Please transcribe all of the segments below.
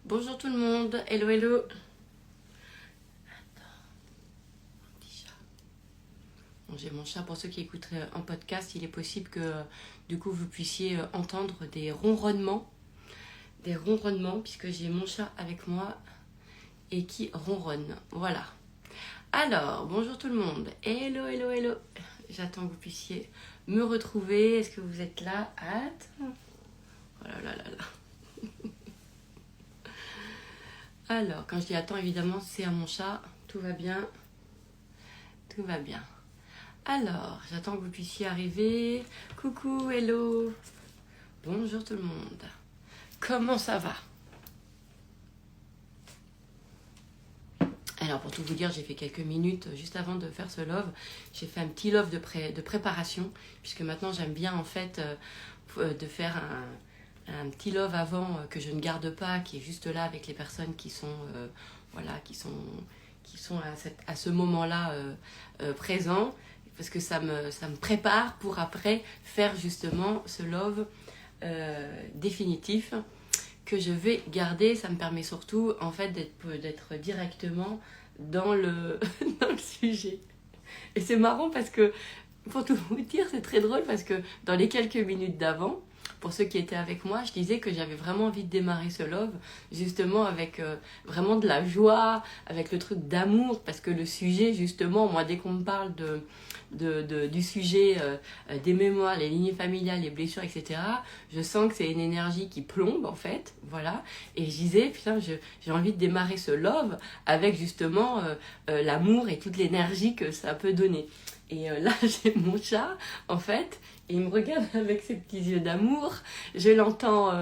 Bonjour tout le monde, hello hello. Attends, mon petit chat. Bon, j'ai mon chat, pour ceux qui écoutent en podcast, il est possible que du coup vous puissiez entendre des ronronnements, puisque j'ai mon chat avec moi et qui ronronne. Voilà. Alors, bonjour tout le monde, hello hello hello. J'attends que vous puissiez me retrouver. Est-ce que vous êtes là? Attends. Oh là là là là. Alors, quand je dis attends, évidemment, c'est à mon chat. Tout va bien. Tout va bien. Alors, j'attends que vous puissiez arriver. Coucou, hello. Bonjour tout le monde. Comment ça va? Alors, pour tout vous dire, j'ai fait quelques minutes juste avant de faire ce love. J'ai fait un petit love de préparation, puisque maintenant j'aime bien en fait de faire un petit love avant que je ne garde pas, qui est juste là avec les personnes qui sont, voilà, qui sont à ce moment-là présents, parce que ça me prépare pour après faire justement ce love définitif que je vais garder. Ça me permet surtout en fait d'être directement dans le, dans le sujet. Et c'est marrant parce que, pour tout vous dire, c'est très drôle parce que dans les quelques minutes d'avant, pour ceux qui étaient avec moi, je disais que j'avais vraiment envie de démarrer ce love, justement avec vraiment de la joie, avec le truc d'amour, parce que le sujet, justement, moi, dès qu'on me parle du sujet des mémoires, les lignées familiales, les blessures, etc., je sens que c'est une énergie qui plombe, en fait, voilà. Et je disais, putain, j'ai envie de démarrer ce love avec, justement, l'amour et toute l'énergie que ça peut donner. Et là, j'ai mon chat, en fait, et il me regarde avec ses petits yeux d'amour. Je l'entends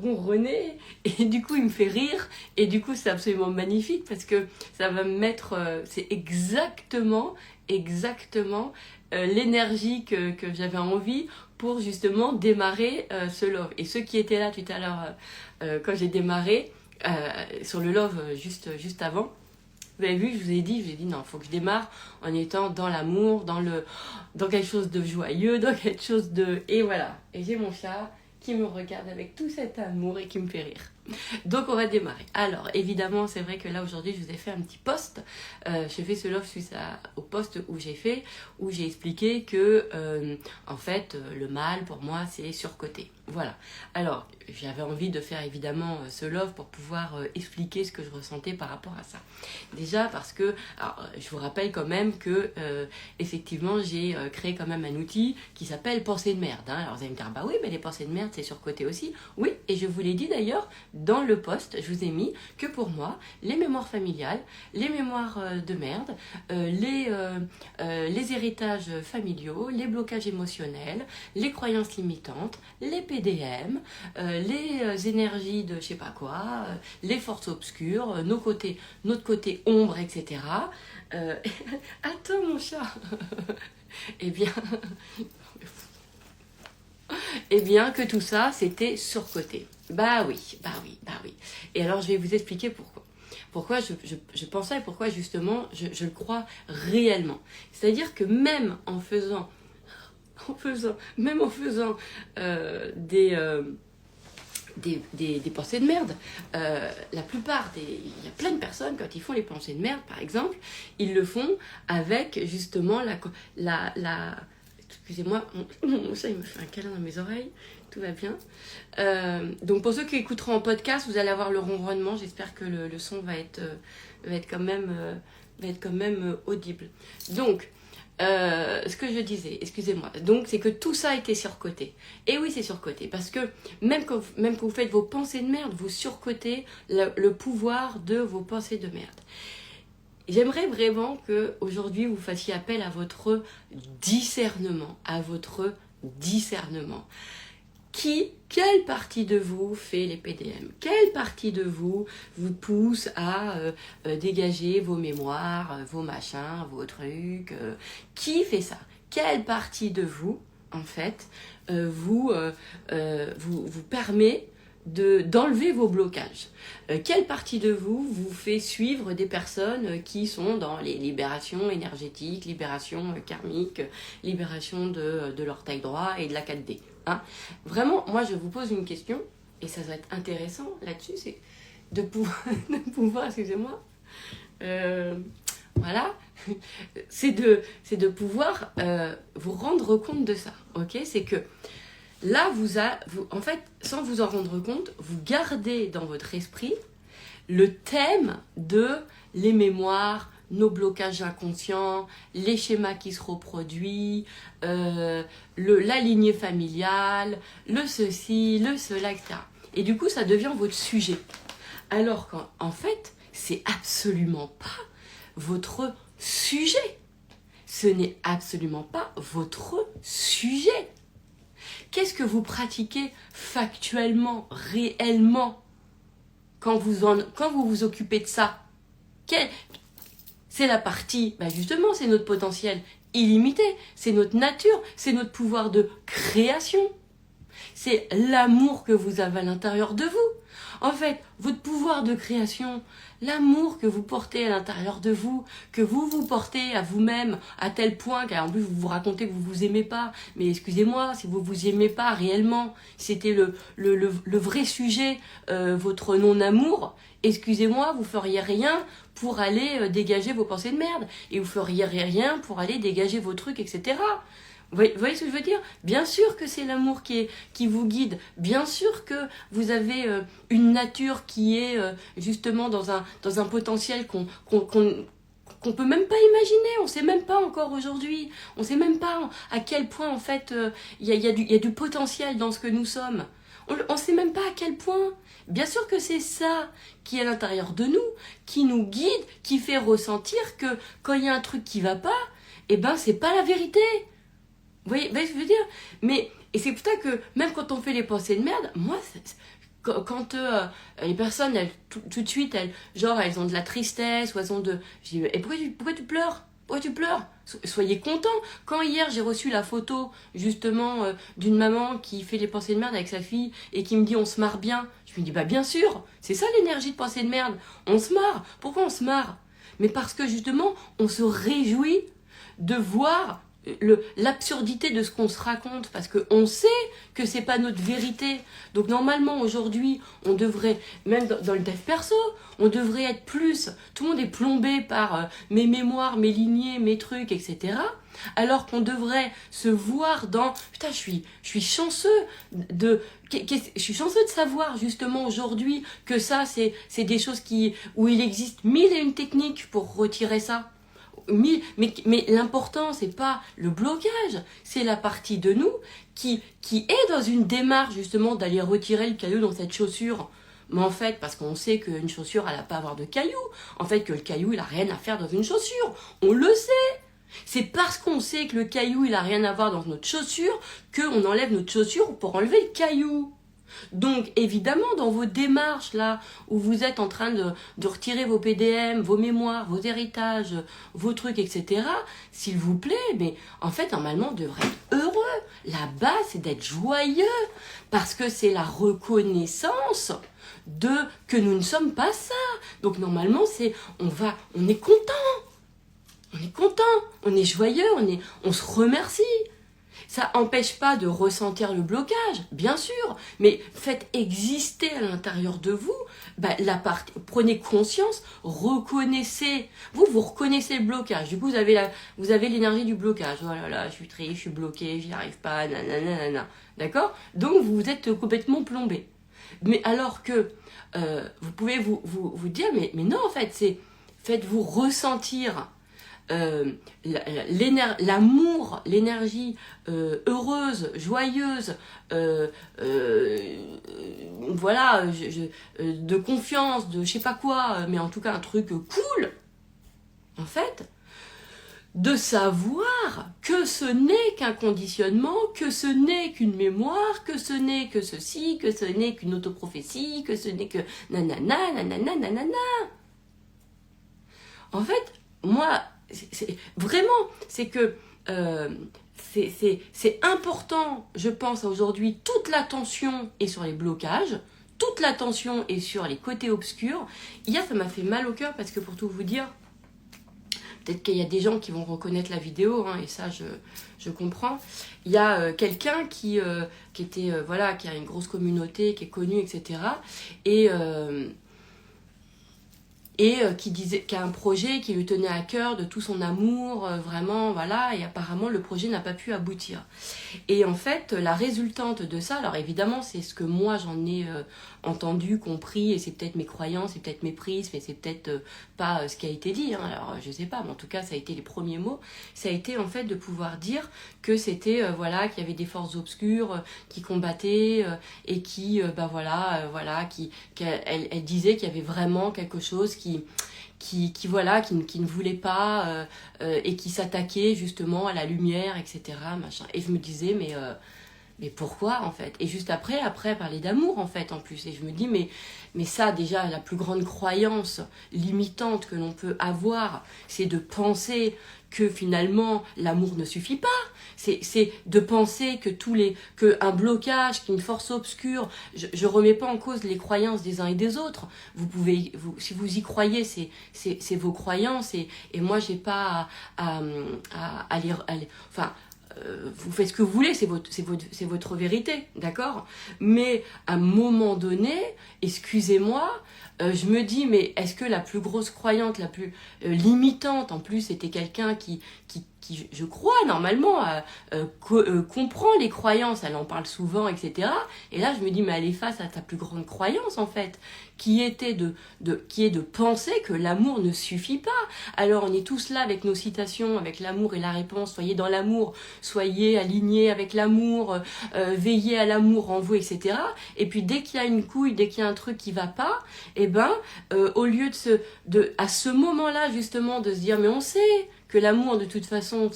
ronronner, et du coup, il me fait rire. Et du coup, c'est absolument magnifique parce que ça va me mettre... c'est exactement l'énergie que j'avais envie pour justement démarrer ce love. Et ceux qui étaient là tout à l'heure, quand j'ai démarré, sur le love juste avant, vous avez vu, je vous ai dit non, il faut que je démarre en étant dans l'amour, dans quelque chose de joyeux, dans quelque chose de... Et voilà, et j'ai mon chat qui me regarde avec tout cet amour et qui me fait rire. Donc on va démarrer. Alors évidemment, c'est vrai que là aujourd'hui je vous ai fait un petit post. J'ai fait ce love suite au post où j'ai expliqué que en fait le mal pour moi c'est surcoté. Voilà. Alors j'avais envie de faire évidemment ce love pour pouvoir expliquer ce que je ressentais par rapport à ça. Déjà parce que, alors, je vous rappelle quand même que effectivement j'ai créé quand même un outil qui s'appelle pensée de merde. Hein. Alors vous allez me dire bah oui mais les pensées de merde c'est surcoté aussi. Oui, et je vous l'ai dit d'ailleurs dans le post, je vous ai mis que pour moi, les mémoires familiales, les mémoires de merde, les héritages familiaux, les blocages émotionnels, les croyances limitantes, les PDM, les énergies de je sais pas quoi, les forces obscures, notre côté ombre, etc. Attends mon chat. Eh bien... Eh bien, que tout ça, c'était surcoté. Bah oui. Et alors, je vais vous expliquer pourquoi. Pourquoi je pense ça et pourquoi, justement, je le crois réellement. C'est-à-dire que même en faisant des pensées de merde, la plupart il y a plein de personnes, quand ils font les pensées de merde, par exemple, ils le font avec, justement, excusez-moi, mon chat il me fait un câlin dans mes oreilles, tout va bien. Donc pour ceux qui écouteront en podcast, vous allez avoir le ronronnement, j'espère que le son va être quand même audible. Donc, ce que je disais, excusez-moi, donc c'est que tout ça était surcoté. Et oui, c'est surcoté, parce que même que vous faites vos pensées de merde, vous surcotez le pouvoir de vos pensées de merde. J'aimerais vraiment que aujourd'hui vous fassiez appel à votre discernement, Quelle partie de vous fait les PDM? Quelle partie de vous pousse à dégager vos mémoires, vos machins, vos trucs? Qui fait ça? Quelle partie de vous, en fait, vous permet d'enlever vos blocages? Quelle partie de vous fait suivre des personnes qui sont dans les libérations énergétiques, libérations karmiques, libération de l'orteil droit et de la 4D, hein? Vraiment, moi je vous pose une question et ça doit être intéressant là-dessus, c'est de pouvoir, de pouvoir, excusez-moi, voilà, c'est de pouvoir vous rendre compte de ça, ok? C'est que là, en fait, sans vous en rendre compte, vous gardez dans votre esprit le thème de les mémoires, nos blocages inconscients, les schémas qui se reproduisent, la lignée familiale, le ceci, le cela, etc. Et du coup, ça devient votre sujet. Alors qu'en fait, c'est absolument pas votre sujet. Ce n'est absolument pas votre sujet. Qu'est-ce que vous pratiquez factuellement, réellement, quand vous vous occupez de ça? C'est la partie, justement, c'est notre potentiel illimité, c'est notre nature, c'est notre pouvoir de création. C'est l'amour que vous avez à l'intérieur de vous. En fait, votre pouvoir de création, l'amour que vous portez à l'intérieur de vous, que vous vous portez à vous-même à tel point qu'en plus vous vous racontez que vous vous aimez pas. Mais excusez-moi, si vous vous aimez pas réellement, c'était le vrai sujet, votre non-amour, excusez-moi, vous feriez rien pour aller dégager vos pensées de merde. Et vous feriez rien pour aller dégager vos trucs, etc. Vous voyez ce que je veux dire? Bien sûr que c'est l'amour qui vous guide. Bien sûr que vous avez une nature qui est justement dans un potentiel qu'on peut même pas imaginer. On sait même pas encore aujourd'hui. On sait même pas à quel point en fait il y a du potentiel dans ce que nous sommes. On sait même pas à quel point. Bien sûr que c'est ça qui est à l'intérieur de nous, qui nous guide, qui fait ressentir que quand il y a un truc qui va pas, c'est pas la vérité. Vous voyez ce que je veux dire? Et c'est pour ça que même quand on fait les pensées de merde, moi, quand les personnes, elles, tout de suite, elles ont de la tristesse, ou elles ont de... Je dis, et pourquoi tu pleures? Pourquoi tu pleures? Soyez contents. Quand hier, j'ai reçu la photo, justement, d'une maman qui fait les pensées de merde avec sa fille, et qui me dit, on se marre bien. Je me dis, bien sûr, c'est ça l'énergie de pensée de merde. On se marre. Pourquoi on se marre? Mais parce que, justement, on se réjouit de voir l'absurdité de ce qu'on se raconte, parce qu'on sait que c'est pas notre vérité. Donc normalement aujourd'hui on devrait, même dans le dev perso, on devrait être plus, tout le monde est plombé par mes mémoires, mes lignées, mes trucs, etc. Alors qu'on devrait se voir dans putain, je suis chanceux je suis chanceux de savoir justement aujourd'hui que ça c'est des choses où il existe 1001 techniques pour retirer ça. Mais l'important, c'est pas le blocage, c'est la partie de nous qui est dans une démarche justement d'aller retirer le caillou dans cette chaussure. Mais en fait, parce qu'on sait qu'une chaussure, elle n'a pas à avoir de caillou. En fait, que le caillou, il a rien à faire dans une chaussure. On le sait. C'est parce qu'on sait que le caillou, il a rien à voir dans notre chaussure qu'on enlève notre chaussure pour enlever le caillou. Donc évidemment dans vos démarches là où vous êtes en train de retirer vos PDM, vos mémoires, vos héritages, vos trucs, etc. S'il vous plaît, mais en fait normalement on devrait être heureux. La base c'est d'être joyeux parce que c'est la reconnaissance que nous ne sommes pas ça. Donc normalement on est content, on est joyeux, on se remercie. Ça n'empêche pas de ressentir le blocage, bien sûr, mais faites exister à l'intérieur de vous prenez conscience, reconnaissez. Vous reconnaissez le blocage. Du coup, vous avez l'énergie du blocage. Oh là là, je suis triste, je suis bloquée, j'y arrive pas, nanana. D'accord? Donc, vous êtes complètement plombé. Mais alors que vous pouvez vous dire, mais non, en fait, faites-vous ressentir l'amour, l'énergie heureuse, joyeuse, voilà, de confiance, de je sais pas quoi, mais en tout cas un truc cool, en fait, de savoir que ce n'est qu'un conditionnement, que ce n'est qu'une mémoire, que ce n'est que ceci, que ce n'est qu'une autoprophétie, que ce n'est que nanana, nanana, nanana. En fait, moi, c'est que c'est important, je pense, aujourd'hui, toute l'attention est sur les blocages, toute l'attention est sur les côtés obscurs. Hier, ça m'a fait mal au cœur parce que pour tout vous dire, peut-être qu'il y a des gens qui vont reconnaître la vidéo, hein, et ça je comprends. Il y a quelqu'un qui était, voilà, qui a une grosse communauté, qui est connu, etc. Et qui a un projet qui lui tenait à cœur de tout son amour, vraiment, voilà, et apparemment le projet n'a pas pu aboutir. Et en fait, la résultante de ça, alors évidemment, c'est ce que moi j'en ai entendu, compris, et c'est peut-être mes croyances, c'est peut-être mes prises, mais c'est peut-être pas ce qui a été dit, hein, alors je sais pas, mais en tout cas, ça a été les premiers mots, ça a été en fait de pouvoir dire que c'était, voilà, qu'il y avait des forces obscures qui combattaient, et qui, elle disait qu'il y avait vraiment quelque chose qui ne voulait pas, et qui s'attaquait justement à la lumière, etc. Machin. Et je me disais, mais pourquoi en fait? Et juste après parler d'amour en fait en plus. Et je me dis, mais ça déjà, la plus grande croyance limitante que l'on peut avoir, c'est de penser que finalement l'amour ne suffit pas. C'est de penser que un blocage, qu'une force obscure, je remets pas en cause les croyances des uns et des autres. Si vous y croyez, c'est vos croyances, et moi j'ai pas enfin, vous faites ce que vous voulez, c'est votre vérité, d'accord? Mais à un moment donné, excusez-moi, je me dis, mais est-ce que la plus grosse croyante, la plus limitante, en plus, c'était quelqu'un qui, je crois, normalement, comprend les croyances, elle en parle souvent, etc. Et là, je me dis, mais elle est face à ta plus grande croyance, en fait, qui est de penser que l'amour ne suffit pas. Alors, on est tous là avec nos citations, avec l'amour et la réponse, soyez dans l'amour, soyez alignés avec l'amour, veillez à l'amour en vous, etc. Et puis, dès qu'il y a une couille, dès qu'il y a un truc qui va pas, eh ben, au lieu à ce moment-là, justement, de se dire, mais on sait que l'amour, de toute façon,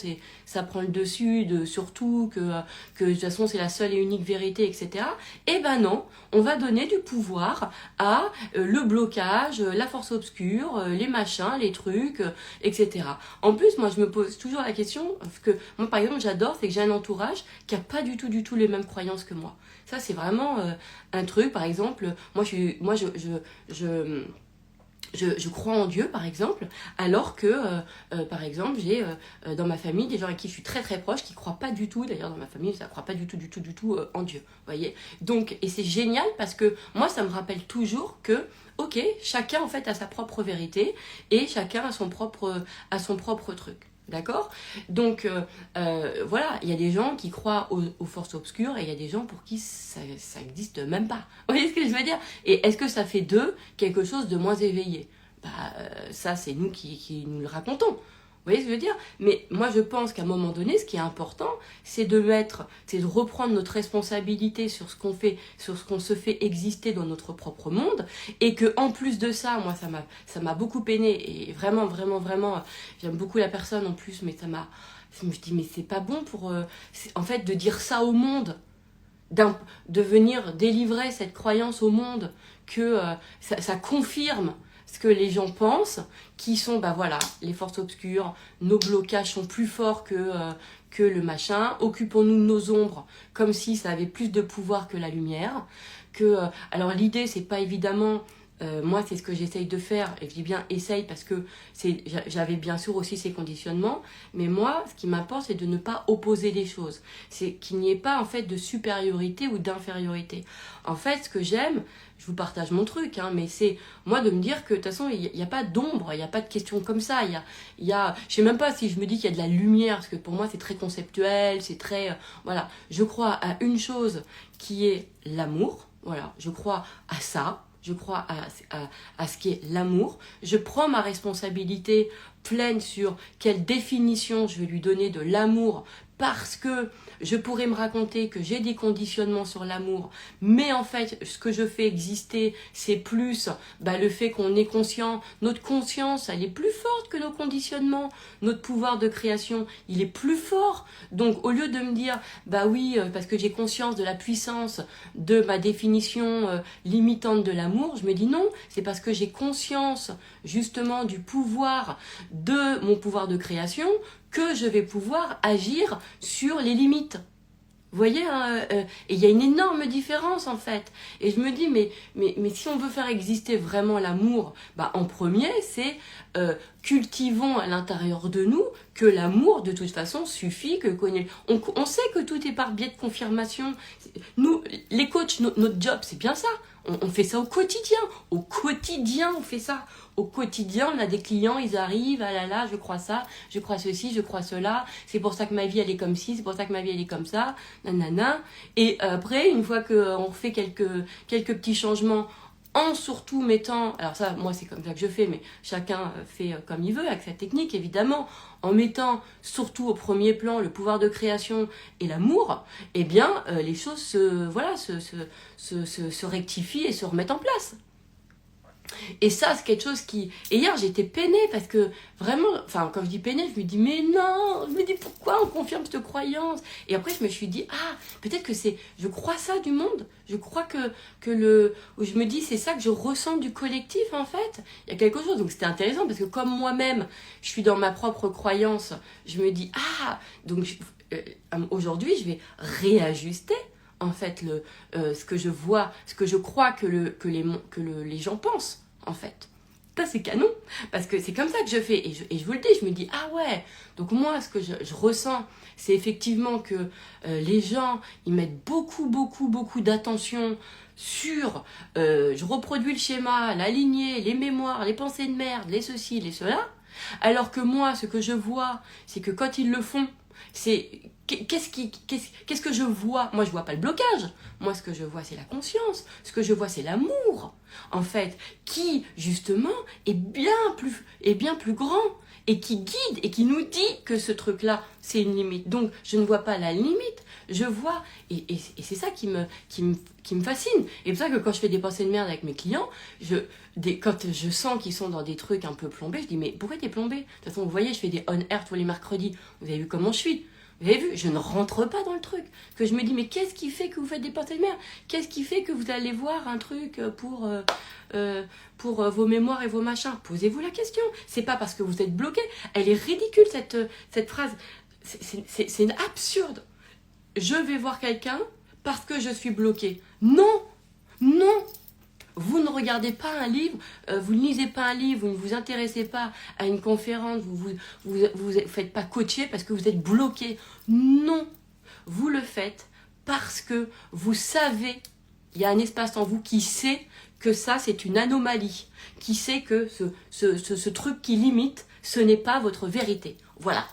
ça prend le dessus, surtout que de toute façon, c'est la seule et unique vérité, etc. Eh ben non, on va donner du pouvoir à le blocage, la force obscure, les machins, les trucs, etc. En plus, moi, je me pose toujours la question, que moi, par exemple, j'adore, c'est que j'ai un entourage qui n'a pas du tout les mêmes croyances que moi. Ça, c'est vraiment un truc, par exemple, je crois en Dieu, par exemple, alors que, par exemple, j'ai dans ma famille des gens avec qui je suis très très proche qui ne croient pas du tout, d'ailleurs dans ma famille, ça ne croit pas du tout en Dieu, voyez. Donc, et c'est génial parce que moi, ça me rappelle toujours que, ok, chacun en fait a sa propre vérité et chacun a son propre truc. D'accord? Donc, voilà, il y a des gens qui croient aux forces obscures et il y a des gens pour qui ça n'existe même pas. Vous voyez ce que je veux dire? Et est-ce que ça fait d'eux quelque chose de moins éveillé? Ça, c'est nous qui nous le racontons. Vous voyez ce que je veux dire? Mais moi, je pense qu'à un moment donné, ce qui est important, c'est de reprendre notre responsabilité sur ce qu'on fait, sur ce qu'on se fait exister dans notre propre monde, et que en plus de ça, moi, ça m'a beaucoup peiné, et vraiment, j'aime beaucoup la personne en plus, mais je me dis, mais c'est pas bon en fait, de dire ça au monde, de venir délivrer cette croyance au monde, que ça confirme ce que les gens pensent, qui sont, voilà, les forces obscures, nos blocages sont plus forts que le machin, occupons-nous de nos ombres, comme si ça avait plus de pouvoir que la lumière, alors l'idée, c'est pas évidemment, moi c'est ce que j'essaye de faire, et je dis bien essaye parce que j'avais bien sûr aussi ces conditionnements, mais moi, ce qui m'importe, c'est de ne pas opposer les choses, c'est qu'il n'y ait pas en fait de supériorité ou d'infériorité. En fait, ce que j'aime, je vous partage mon truc, hein, mais c'est moi de me dire que de toute façon, il n'y a pas d'ombre, il n'y a pas de question comme ça. Je sais même pas si je me dis qu'il y a de la lumière, parce que pour moi, c'est très conceptuel, c'est très... voilà, je crois à une chose qui est l'amour, voilà, je crois à ça, je crois à ce qui est l'amour. Je prends ma responsabilité pleine sur quelle définition je vais lui donner de l'amour, parce que je pourrais me raconter que j'ai des conditionnements sur l'amour, mais en fait, ce que je fais exister, c'est plus le fait qu'on est conscient. Notre conscience, elle est plus forte que nos conditionnements. Notre pouvoir de création, il est plus fort. Donc, au lieu de me dire, oui, parce que j'ai conscience de la puissance de ma définition limitante de l'amour, je me dis non, c'est parce que j'ai conscience justement du pouvoir de mon pouvoir de création que je vais pouvoir agir sur les limites. Vous voyez, hein, et il y a une énorme différence en fait. Et je me dis, mais si on veut faire exister vraiment l'amour, bah, en premier, c'est cultivons à l'intérieur de nous que l'amour, de toute façon, suffit. On sait que tout est par biais de confirmation. Nous, les coachs, notre job, c'est bien ça. On fait ça au quotidien. Au quotidien, on fait ça. Au quotidien, on a des clients, ils arrivent, ah là là, je crois ça, je crois ceci, je crois cela, c'est pour ça que ma vie elle est comme ci, c'est pour ça que ma vie elle est comme ça, nanana. Et après, une fois qu'on fait quelques petits changements, en surtout mettant, alors ça, moi c'est comme ça que je fais, mais chacun fait comme il veut, avec sa technique évidemment, en mettant surtout au premier plan le pouvoir de création et l'amour, eh bien les choses se rectifient et se remettent en place. Et ça, c'est quelque chose qui... Et hier, j'étais peinée parce que vraiment, enfin, quand je dis peinée, je me dis, mais non, je me dis, pourquoi on confirme cette croyance? Et après, je me suis dit, ah, peut-être que c'est... Je crois ça du monde. Je crois que le... Je me dis, c'est ça que je ressens du collectif, en fait. Il y a quelque chose. Donc, c'était intéressant parce que comme moi-même, je suis dans ma propre croyance, je me dis, ah, donc aujourd'hui, je vais réajuster en fait ce que je vois, ce que je crois que les gens pensent en fait. Ça c'est canon parce que c'est comme ça que je fais et je vous le dis, je me dis ah ouais, donc moi ce que je ressens c'est effectivement que les gens ils mettent beaucoup d'attention sur je reproduis le schéma, la lignée, les mémoires, les pensées de merde, les ceci, les cela, alors que moi ce que je vois c'est que quand ils le font c'est qu'est-ce que je vois? Moi, je vois pas le blocage. Moi, ce que je vois, c'est la conscience. Ce que je vois, c'est l'amour, en fait, qui, justement, est bien plus grand et qui guide et qui nous dit que ce truc-là, c'est une limite. Donc, je ne vois pas la limite. Je vois, et c'est ça qui me fascine. Et c'est pour ça que quand je fais des pensées de merde avec mes clients, quand je sens qu'ils sont dans des trucs un peu plombés, je dis, mais pourquoi t'es plombé? De toute façon, vous voyez, je fais des on-air tous les mercredis. Vous avez vu comment je suis? Vous avez vu, je ne rentre pas dans le truc. Que je me dis, mais qu'est-ce qui fait que vous faites des pensées de merde? Qu'est-ce qui fait que vous allez voir un truc pour vos mémoires et vos machins? Posez-vous la question. C'est pas parce que vous êtes bloqué. Elle est ridicule, cette phrase. C'est une absurde. Je vais voir quelqu'un parce que je suis bloqué. Non, non. Vous ne regardez pas un livre, vous ne lisez pas un livre, vous ne vous intéressez pas à une conférence, vous faites pas coacher parce que vous êtes bloqué. Non, vous le faites parce que vous savez, il y a un espace en vous qui sait que ça c'est une anomalie, qui sait que ce truc qui limite, ce n'est pas votre vérité. Voilà.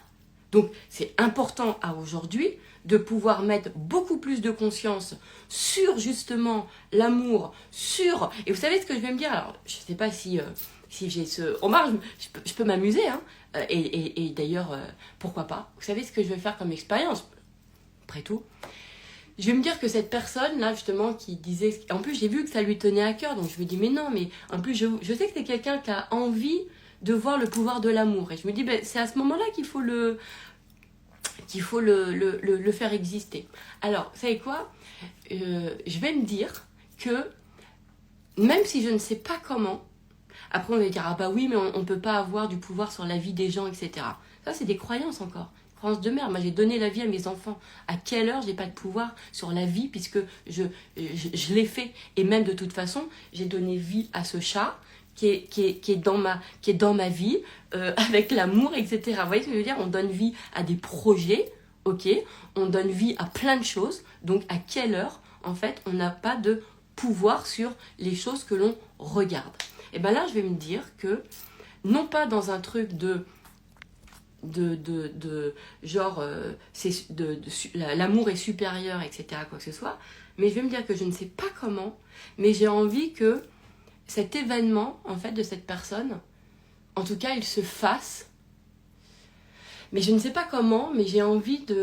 Donc c'est important à aujourd'hui de pouvoir mettre beaucoup plus de conscience sur justement l'amour, sur... Et vous savez ce que je vais me dire? Alors, je ne sais pas si j'ai ce... Remarque, je peux m'amuser, hein. Et d'ailleurs, pourquoi pas? Vous savez ce que je vais faire comme expérience? Après tout, je vais me dire que cette personne là justement qui disait... En plus, j'ai vu que ça lui tenait à cœur, donc je me dis, mais non, mais en plus, je sais que c'est quelqu'un qui a envie de voir le pouvoir de l'amour. Et je me dis, ben, c'est à ce moment-là qu'il faut le faire exister. Alors, vous savez quoi? Je vais me dire que même si je ne sais pas comment, après on va dire, ah bah oui, mais on ne peut pas avoir du pouvoir sur la vie des gens, etc. Ça, c'est des croyances encore. Croyances de merde. Moi, j'ai donné la vie à mes enfants. À quelle heure j'ai pas de pouvoir sur la vie puisque je l'ai fait. Et même de toute façon, j'ai donné vie à ce chat qui est dans ma vie, avec l'amour, etc. Vous voyez ce que je veux dire? On donne vie à des projets, ok? On donne vie à plein de choses. Donc, à quelle heure, en fait, on n'a pas de pouvoir sur les choses que l'on regarde? Et bien là, je vais me dire que, non pas dans un truc genre, l'amour est supérieur, etc., quoi que ce soit, mais je vais me dire que je ne sais pas comment, mais j'ai envie que cet événement, en fait, de cette personne, en tout cas, il se fasse. Mais je ne sais pas comment, mais j'ai envie qu'il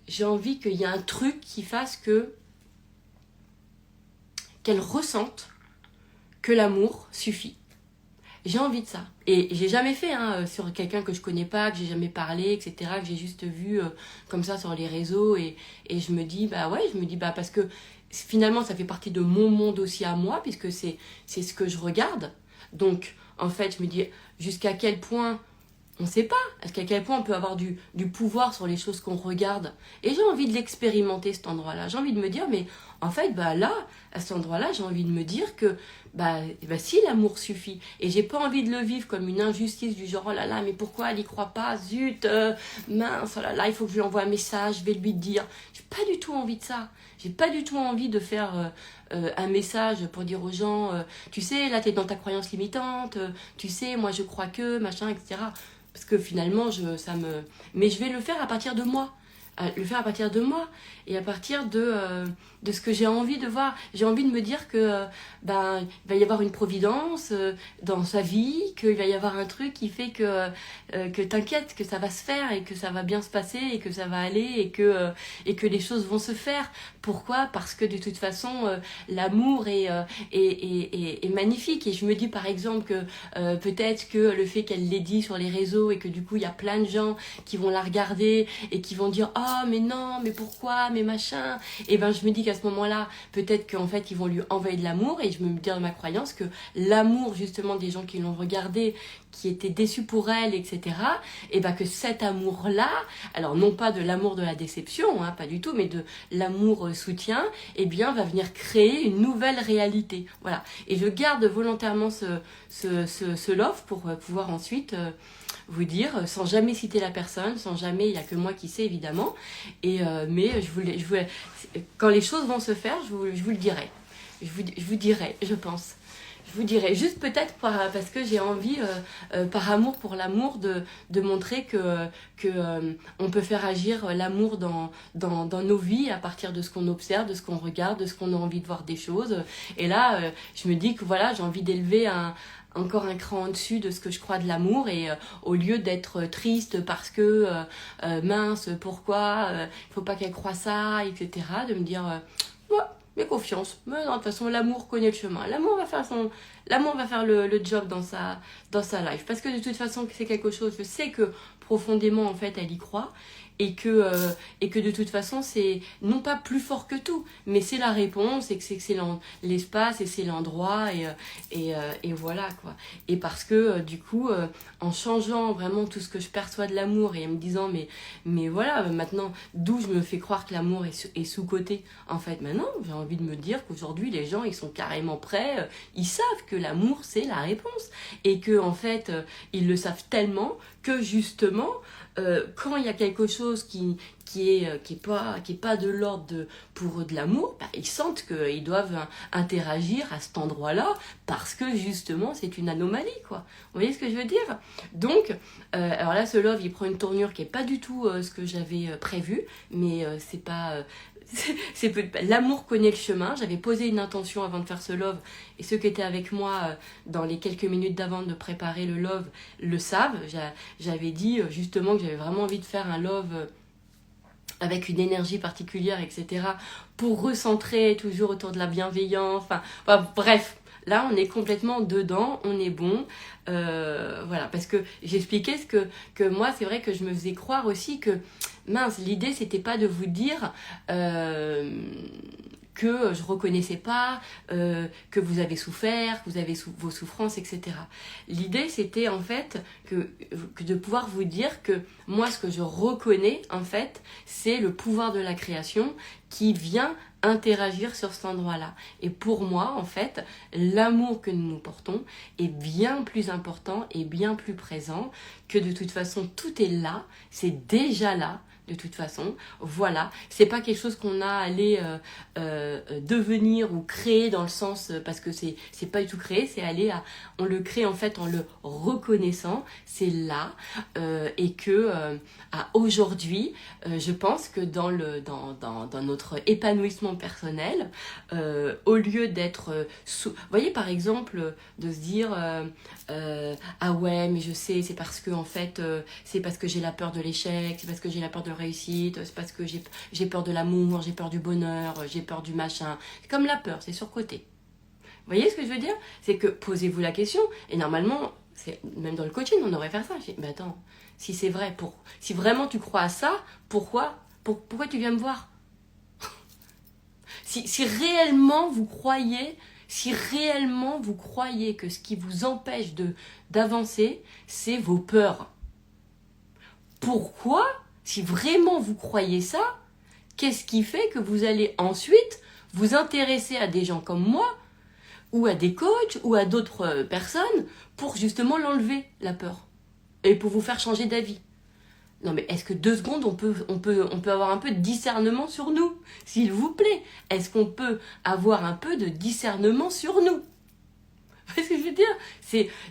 y ait un truc qui fasse qu'elle ressente que l'amour suffit. J'ai envie de ça. Et j'ai jamais fait sur quelqu'un que je connais pas, que j'ai jamais parlé, etc., que j'ai juste vu comme ça sur les réseaux. Et je me dis, bah ouais, parce que finalement, ça fait partie de mon monde aussi à moi, puisque c'est ce que je regarde. Donc, en fait, je me dis jusqu'à quel point On ne sait pas. Est-ce qu'à quel point on peut avoir du pouvoir sur les choses qu'on regarde. Et j'ai envie de l'expérimenter, cet endroit-là. J'ai envie de me dire, mais en fait, bah là, à cet endroit-là, j'ai envie de me dire que si l'amour suffit. Et j'ai pas envie de le vivre comme une injustice du genre, oh là là, mais pourquoi elle y croit pas? Zut, mince, oh là là, il faut que je lui envoie un message, je vais lui dire. J'ai pas du tout envie de ça. J'ai pas du tout envie de faire un message pour dire aux gens, tu sais, là, t'es dans ta croyance limitante, tu sais, moi, je crois que, machin, etc. Parce que finalement, mais je vais le faire à partir de moi. Le faire à partir de moi et à partir de ce que j'ai envie de voir. J'ai envie de me dire que il va y avoir une providence dans sa vie, qu'il va y avoir un truc qui fait que t'inquiète, que ça va se faire et que ça va bien se passer et que ça va aller et que les choses vont se faire. Pourquoi? Parce que de toute façon, l'amour est magnifique. Et je me dis par exemple que peut-être que le fait qu'elle l'ait dit sur les réseaux et que du coup il y a plein de gens qui vont la regarder et qui vont dire oh mais non, mais pourquoi, mais machin, et ben je me dis qu'à ce moment-là, peut-être qu'en fait ils vont lui envoyer de l'amour et je me dis dans ma croyance que l'amour justement des gens qui l'ont regardé, qui étaient déçus pour elle, etc., et ben que cet amour-là, alors non pas de l'amour de la déception, hein, pas du tout, mais de l'amour soutien, et bien va venir créer une nouvelle réalité. Voilà. Et je garde volontairement ce love pour pouvoir ensuite vous dire, sans jamais citer la personne, sans jamais, il n'y a que moi qui sais évidemment, mais je voulais, quand les choses vont se faire, je vous le dirai. Je vous dirai, je pense. Je vous dirai, juste peut-être parce que j'ai envie, par amour pour l'amour, de montrer que on peut faire agir l'amour dans nos vies à partir de ce qu'on observe, de ce qu'on regarde, de ce qu'on a envie de voir des choses. Et là, je me dis que voilà, j'ai envie d'élever encore un cran en dessus de ce que je crois de l'amour et au lieu d'être triste parce que mince, pourquoi, il faut pas qu'elle croie ça, etc., de me dire ouais, mais confiance, mais non, de toute façon l'amour connaît le chemin, l'amour va faire le job dans sa life, parce que de toute façon c'est quelque chose, je sais que profondément en fait elle y croit et que de toute façon c'est non pas plus fort que tout, mais c'est la réponse et que c'est l'espace et c'est l'endroit et voilà quoi. Et parce que du coup en changeant vraiment tout ce que je perçois de l'amour et en me disant mais voilà, maintenant d'où je me fais croire que l'amour est sous-coté, en fait maintenant j'ai envie de me dire qu'aujourd'hui les gens ils sont carrément prêts, ils savent que l'amour c'est la réponse et que en fait ils le savent tellement que justement quand il y a quelque chose qui est pas de l'ordre pour eux de l'amour, ils sentent qu'ils doivent interagir à cet endroit-là parce que justement c'est une anomalie quoi. Vous voyez ce que je veux dire? Donc alors là ce love il prend une tournure qui est pas du tout ce que j'avais prévu, mais c'est pas l'amour connaît le chemin. J'avais posé une intention avant de faire ce love et ceux qui étaient avec moi dans les quelques minutes d'avant de préparer le love le savent. J'avais dit justement que j'avais vraiment envie de faire un love avec une énergie particulière, etc., pour recentrer toujours autour de la bienveillance, enfin bref. Là, on est complètement dedans, on est bon. Voilà, parce que j'expliquais que moi, c'est vrai que je me faisais croire aussi que, mince, l'idée, c'était pas de vous dire que je reconnaissais pas, que vous avez souffert, que vous avez vos souffrances, etc. L'idée, c'était en fait que de pouvoir vous dire que moi, ce que je reconnais, en fait, c'est le pouvoir de la création qui vient interagir sur cet endroit-là. Et pour moi, en fait, l'amour que nous nous portons est bien plus important et bien plus présent que de toute façon, tout est là, c'est déjà là, de toute façon, voilà, c'est pas quelque chose qu'on a à aller devenir ou créer dans le sens, parce que c'est pas du tout créer, c'est on le crée en fait en le reconnaissant, c'est là, et que aujourd'hui, je pense que dans notre épanouissement personnel, au lieu d'être vous voyez par exemple, de se dire ah ouais mais je sais, c'est parce que en fait c'est parce que j'ai la peur de l'échec, c'est parce que j'ai la peur de la réussite, c'est parce que j'ai peur de l'amour, j'ai peur du bonheur, j'ai peur du machin. C'est comme la peur, c'est surcoté. Vous voyez ce que je veux dire? C'est que posez-vous la question, et normalement, même dans le coaching, on devrait faire ça. Je dis, mais attends, si c'est vrai, si vraiment tu crois à ça, pourquoi tu viens me voir? Si réellement vous croyez que ce qui vous empêche d'avancer, c'est vos peurs, pourquoi, si vraiment vous croyez ça, qu'est-ce qui fait que vous allez ensuite vous intéresser à des gens comme moi, ou à des coachs, ou à d'autres personnes, pour justement l'enlever, la peur, et pour vous faire changer d'avis? Non mais est-ce que 2 secondes, on peut avoir un peu de discernement sur nous, s'il vous plaît? Est-ce qu'on peut avoir un peu de discernement sur nous? Vous voyez ce que je veux dire?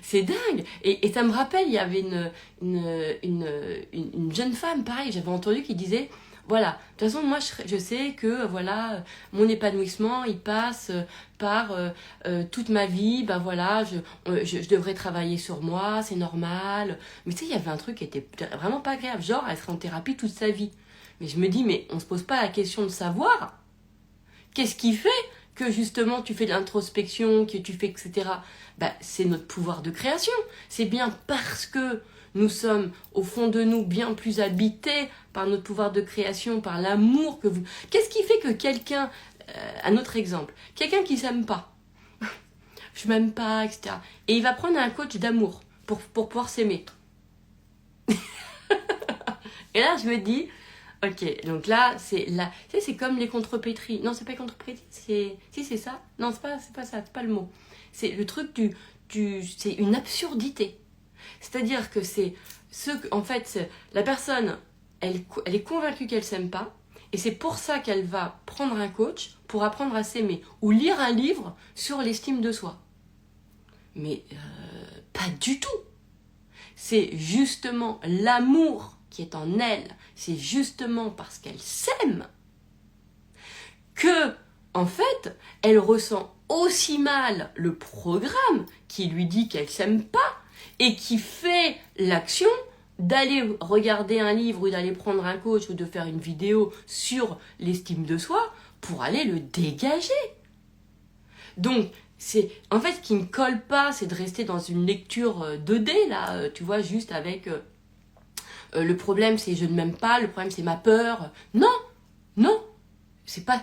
C'est dingue. Et ça me rappelle, il y avait une jeune femme, pareil, j'avais entendu qui disait, voilà, de toute façon, moi, je sais que, voilà, mon épanouissement, il passe par toute ma vie, ben voilà, je devrais travailler sur moi, c'est normal. Mais tu sais, il y avait un truc qui était vraiment pas agréable, genre, elle serait en thérapie toute sa vie. Mais je me dis, mais on se pose pas la question de savoir, qu'est-ce qui fait que justement tu fais de l'introspection, que tu fais etc. Ben, c'est notre pouvoir de création. C'est bien parce que nous sommes au fond de nous bien plus habités par notre pouvoir de création, par l'amour que vous... Qu'est-ce qui fait que quelqu'un, un autre exemple, quelqu'un qui s'aime pas, je m'aime pas, etc. Et il va prendre un coach d'amour pour pouvoir s'aimer. Et là je me dis... Ok, donc là, c'est comme les contrepétries. Non, c'est pas les contrepétries, si c'est ça. Non, c'est pas ça, c'est pas le mot. C'est le truc c'est une absurdité. C'est-à-dire que en fait, la personne, elle est convaincue qu'elle s'aime pas, et c'est pour ça qu'elle va prendre un coach pour apprendre à s'aimer, ou lire un livre sur l'estime de soi. Mais pas du tout. C'est justement l'amour qui est en elle, c'est justement parce qu'elle s'aime que, en fait, elle ressent aussi mal le programme qui lui dit qu'elle s'aime pas et qui fait l'action d'aller regarder un livre ou d'aller prendre un coach ou de faire une vidéo sur l'estime de soi pour aller le dégager. Donc, en fait, ce qui ne colle pas, c'est de rester dans une lecture 2D, là, tu vois, juste avec... le problème c'est je ne m'aime pas, le problème c'est ma peur. Non, non, c'est pas...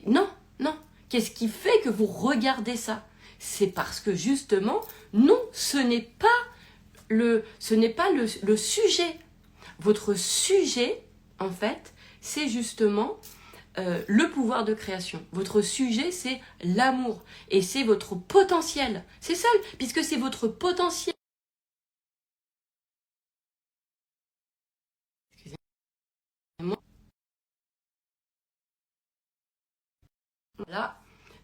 non, non. Qu'est-ce qui fait que vous regardez ça? C'est parce que justement, non, ce n'est pas le sujet. Votre sujet, en fait, c'est justement le pouvoir de création. Votre sujet, c'est l'amour. Et c'est votre potentiel. C'est ça, puisque c'est votre potentiel. Voilà.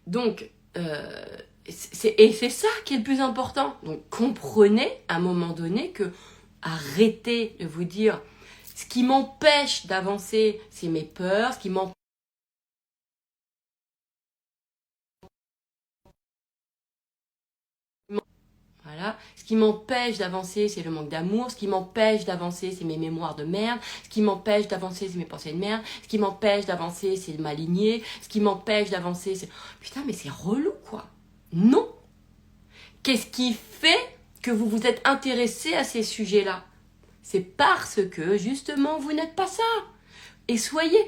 Donc, c'est ça qui est le plus important. Donc, comprenez à un moment donné que arrêtez de vous dire ce qui m'empêche d'avancer, c'est mes peurs, ce qui m'empêche... Voilà. Ce qui m'empêche d'avancer, c'est le manque d'amour. Ce qui m'empêche d'avancer, c'est mes mémoires de merde. Ce qui m'empêche d'avancer, c'est mes pensées de merde. Ce qui m'empêche d'avancer, c'est ma lignée. Ce qui m'empêche d'avancer, c'est... Putain, mais c'est relou, quoi. Non. Qu'est-ce qui fait que vous vous êtes intéressé à ces sujets-là? C'est parce que, justement, vous n'êtes pas ça. Et soyez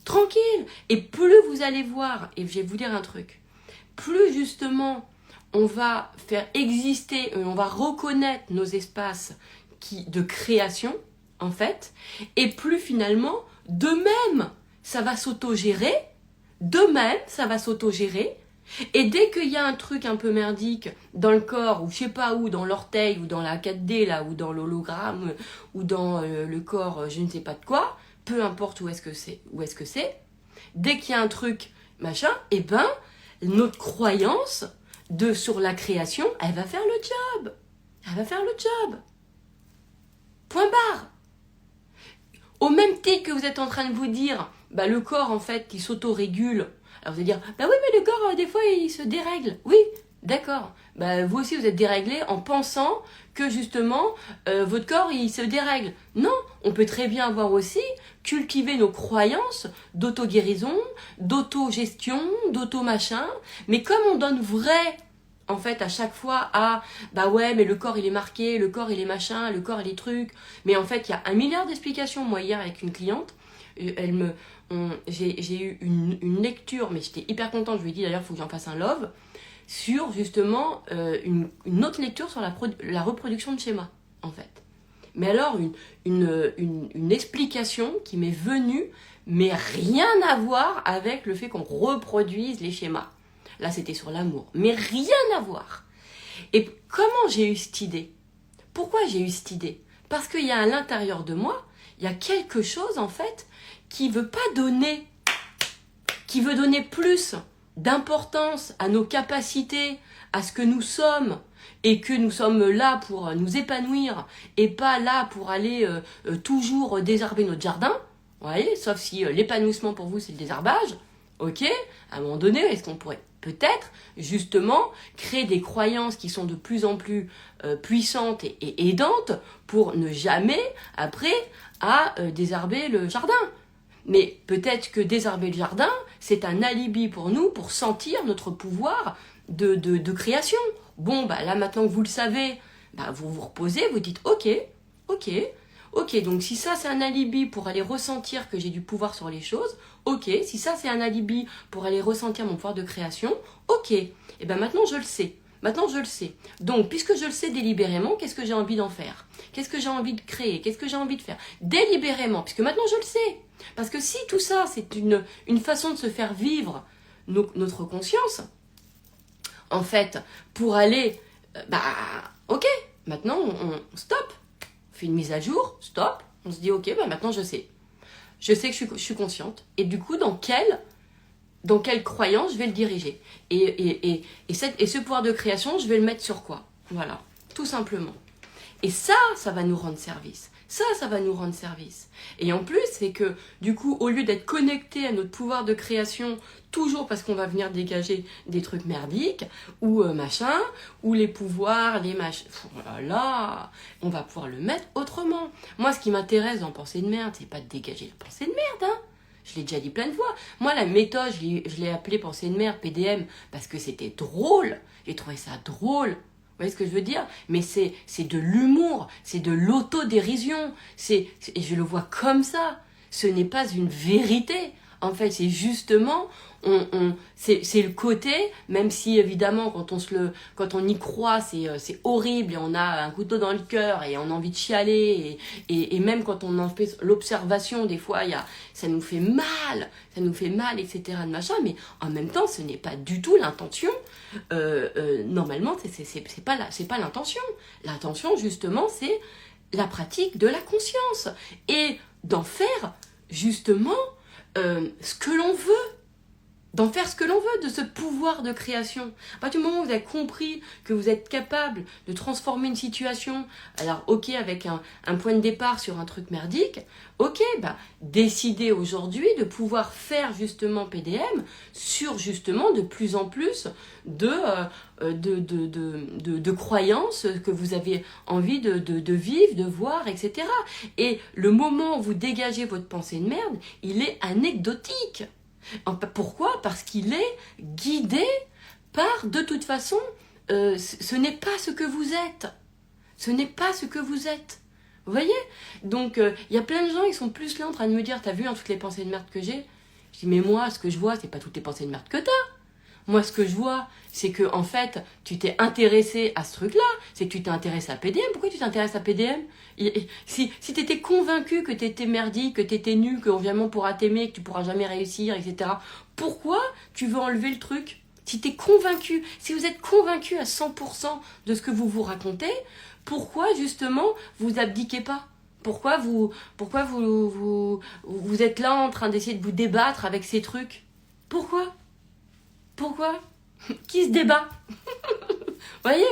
tranquille. Et plus vous allez voir, et je vais vous dire un truc, plus, justement... on va faire exister, on va reconnaître nos espaces de création, en fait, et plus finalement, de même, ça va s'autogérer, et dès qu'il y a un truc un peu merdique dans le corps, ou je sais pas où, dans l'orteil, ou dans la 4D, là, ou dans l'hologramme, ou dans le corps, je ne sais pas de quoi, peu importe où est-ce que c'est, dès qu'il y a un truc, machin, et ben, notre croyance... sur la création, elle va faire le job. Elle va faire le job. Point barre. Au même titre que vous êtes en train de vous dire, bah le corps en fait, il s'auto-régule. Alors vous allez dire, bah oui, mais le corps, des fois, il se dérègle. Oui, d'accord. Bah vous aussi, vous êtes déréglé en pensant que justement, votre corps, il se dérègle. Non, on peut très bien avoir aussi cultiver nos croyances d'auto-guérison, d'auto-gestion, d'auto-machin. Mais comme on donne vrai, en fait, à chaque fois, bah ouais, mais le corps, il est marqué, le corps, il est machin, le corps, il est truc. Mais en fait, il y a 1 milliard d'explications. Moi, hier, avec une cliente, j'ai eu une lecture, mais j'étais hyper contente. Je lui ai dit, d'ailleurs, il faut que j'en fasse un love, sur justement une autre lecture sur la reproduction de schémas, en fait. Mais alors, une explication qui m'est venue, mais rien à voir avec le fait qu'on reproduise les schémas. Là, c'était sur l'amour, mais rien à voir. Et comment j'ai eu cette idée? Pourquoi j'ai eu cette idée? Parce qu'il y a à l'intérieur de moi, il y a quelque chose, en fait, qui veut pas donner, qui veut donner plus d'importance à nos capacités, à ce que nous sommes, et que nous sommes là pour nous épanouir, et pas là pour aller toujours désherber notre jardin, vous voyez, sauf si l'épanouissement pour vous c'est le désherbage, ok, à un moment donné, est-ce qu'on pourrait peut-être justement créer des croyances qui sont de plus en plus puissantes et aidantes pour ne jamais, après, à désherber le jardin. Mais peut-être que désherber le jardin, c'est un alibi pour nous, pour sentir notre pouvoir de création. Bon, bah là maintenant que vous le savez, bah, vous vous reposez, vous dites ok, donc si ça c'est un alibi pour aller ressentir que j'ai du pouvoir sur les choses, ok, si ça c'est un alibi pour aller ressentir mon pouvoir de création, ok, et bien maintenant je le sais. Maintenant je le sais. Donc puisque je le sais délibérément, qu'est-ce que j'ai envie d'en faire? Qu'est-ce que j'ai envie de créer? Qu'est-ce que j'ai envie de faire? Délibérément, puisque maintenant je le sais. Parce que si tout ça c'est une façon de se faire vivre notre conscience, en fait, pour aller, ok, maintenant on stop. On fait une mise à jour, stop, on se dit ok, bah maintenant je sais. Je sais que je suis consciente. Et du coup, dans quelle croyance je vais le diriger. Et ce pouvoir de création, je vais le mettre sur quoi? Voilà, tout simplement. Et ça va nous rendre service. Ça va nous rendre service. Et en plus, c'est que, du coup, au lieu d'être connecté à notre pouvoir de création, toujours parce qu'on va venir dégager des trucs merdiques, ou machin, ou les pouvoirs, les machins, oh là, on va pouvoir le mettre autrement. Moi, ce qui m'intéresse dans Pensée de merde, c'est pas de dégager la pensée de merde, hein. Je l'ai déjà dit plein de fois. Moi, la méthode, je l'ai appelée Pensée de merde, PDM, parce que c'était drôle. J'ai trouvé ça drôle. Vous voyez ce que je veux dire? Mais c'est de l'humour, c'est de l'autodérision. Et je le vois comme ça. Ce n'est pas une vérité. En fait, c'est justement, c'est le côté, même si évidemment quand on y croit, c'est horrible et on a un couteau dans le cœur et on a envie de chialer et même quand on en fait l'observation, des fois, ça nous fait mal, etc. de machin, mais en même temps, ce n'est pas du tout l'intention. Normalement, c'est pas l'intention. L'intention, justement, c'est la pratique de la conscience et d'en faire justement ce que l'on veut, d'en faire ce que l'on veut, de ce pouvoir de création. À partir du moment où vous avez compris que vous êtes capable de transformer une situation, alors ok, avec un point de départ sur un truc merdique, ok, décidez aujourd'hui de pouvoir faire justement PDM sur justement de plus en plus de croyances que vous avez envie de vivre, de voir, etc. Et le moment où vous dégagez votre pensée de merde, il est anecdotique. Pourquoi? Parce qu'il est guidé par, de toute façon, ce n'est pas ce que vous êtes. Ce n'est pas ce que vous êtes. Vous voyez? Donc, y a plein de gens qui sont plus là en train de me dire, t'as vu toutes les pensées de merde que j'ai? Je dis, mais moi, ce que je vois, c'est pas toutes les pensées de merde que t'as. Moi, ce que je vois, c'est que en fait, tu t'es intéressé à ce truc-là. C'est que tu t'es intéressé à PDM. Pourquoi tu t'intéresses à PDM? Si t'étais convaincu que t'étais merdique, que t'étais nul, que évidemment pourra t'aimer, que tu pourras jamais réussir, etc. Pourquoi tu veux enlever le truc? Si t'es convaincu, si vous êtes convaincu à 100% de ce que vous racontez, pourquoi justement vous abdiquez pas? Pourquoi vous êtes là en train d'essayer de vous débattre avec ces trucs? Pourquoi? Qui se débat? Vous voyez,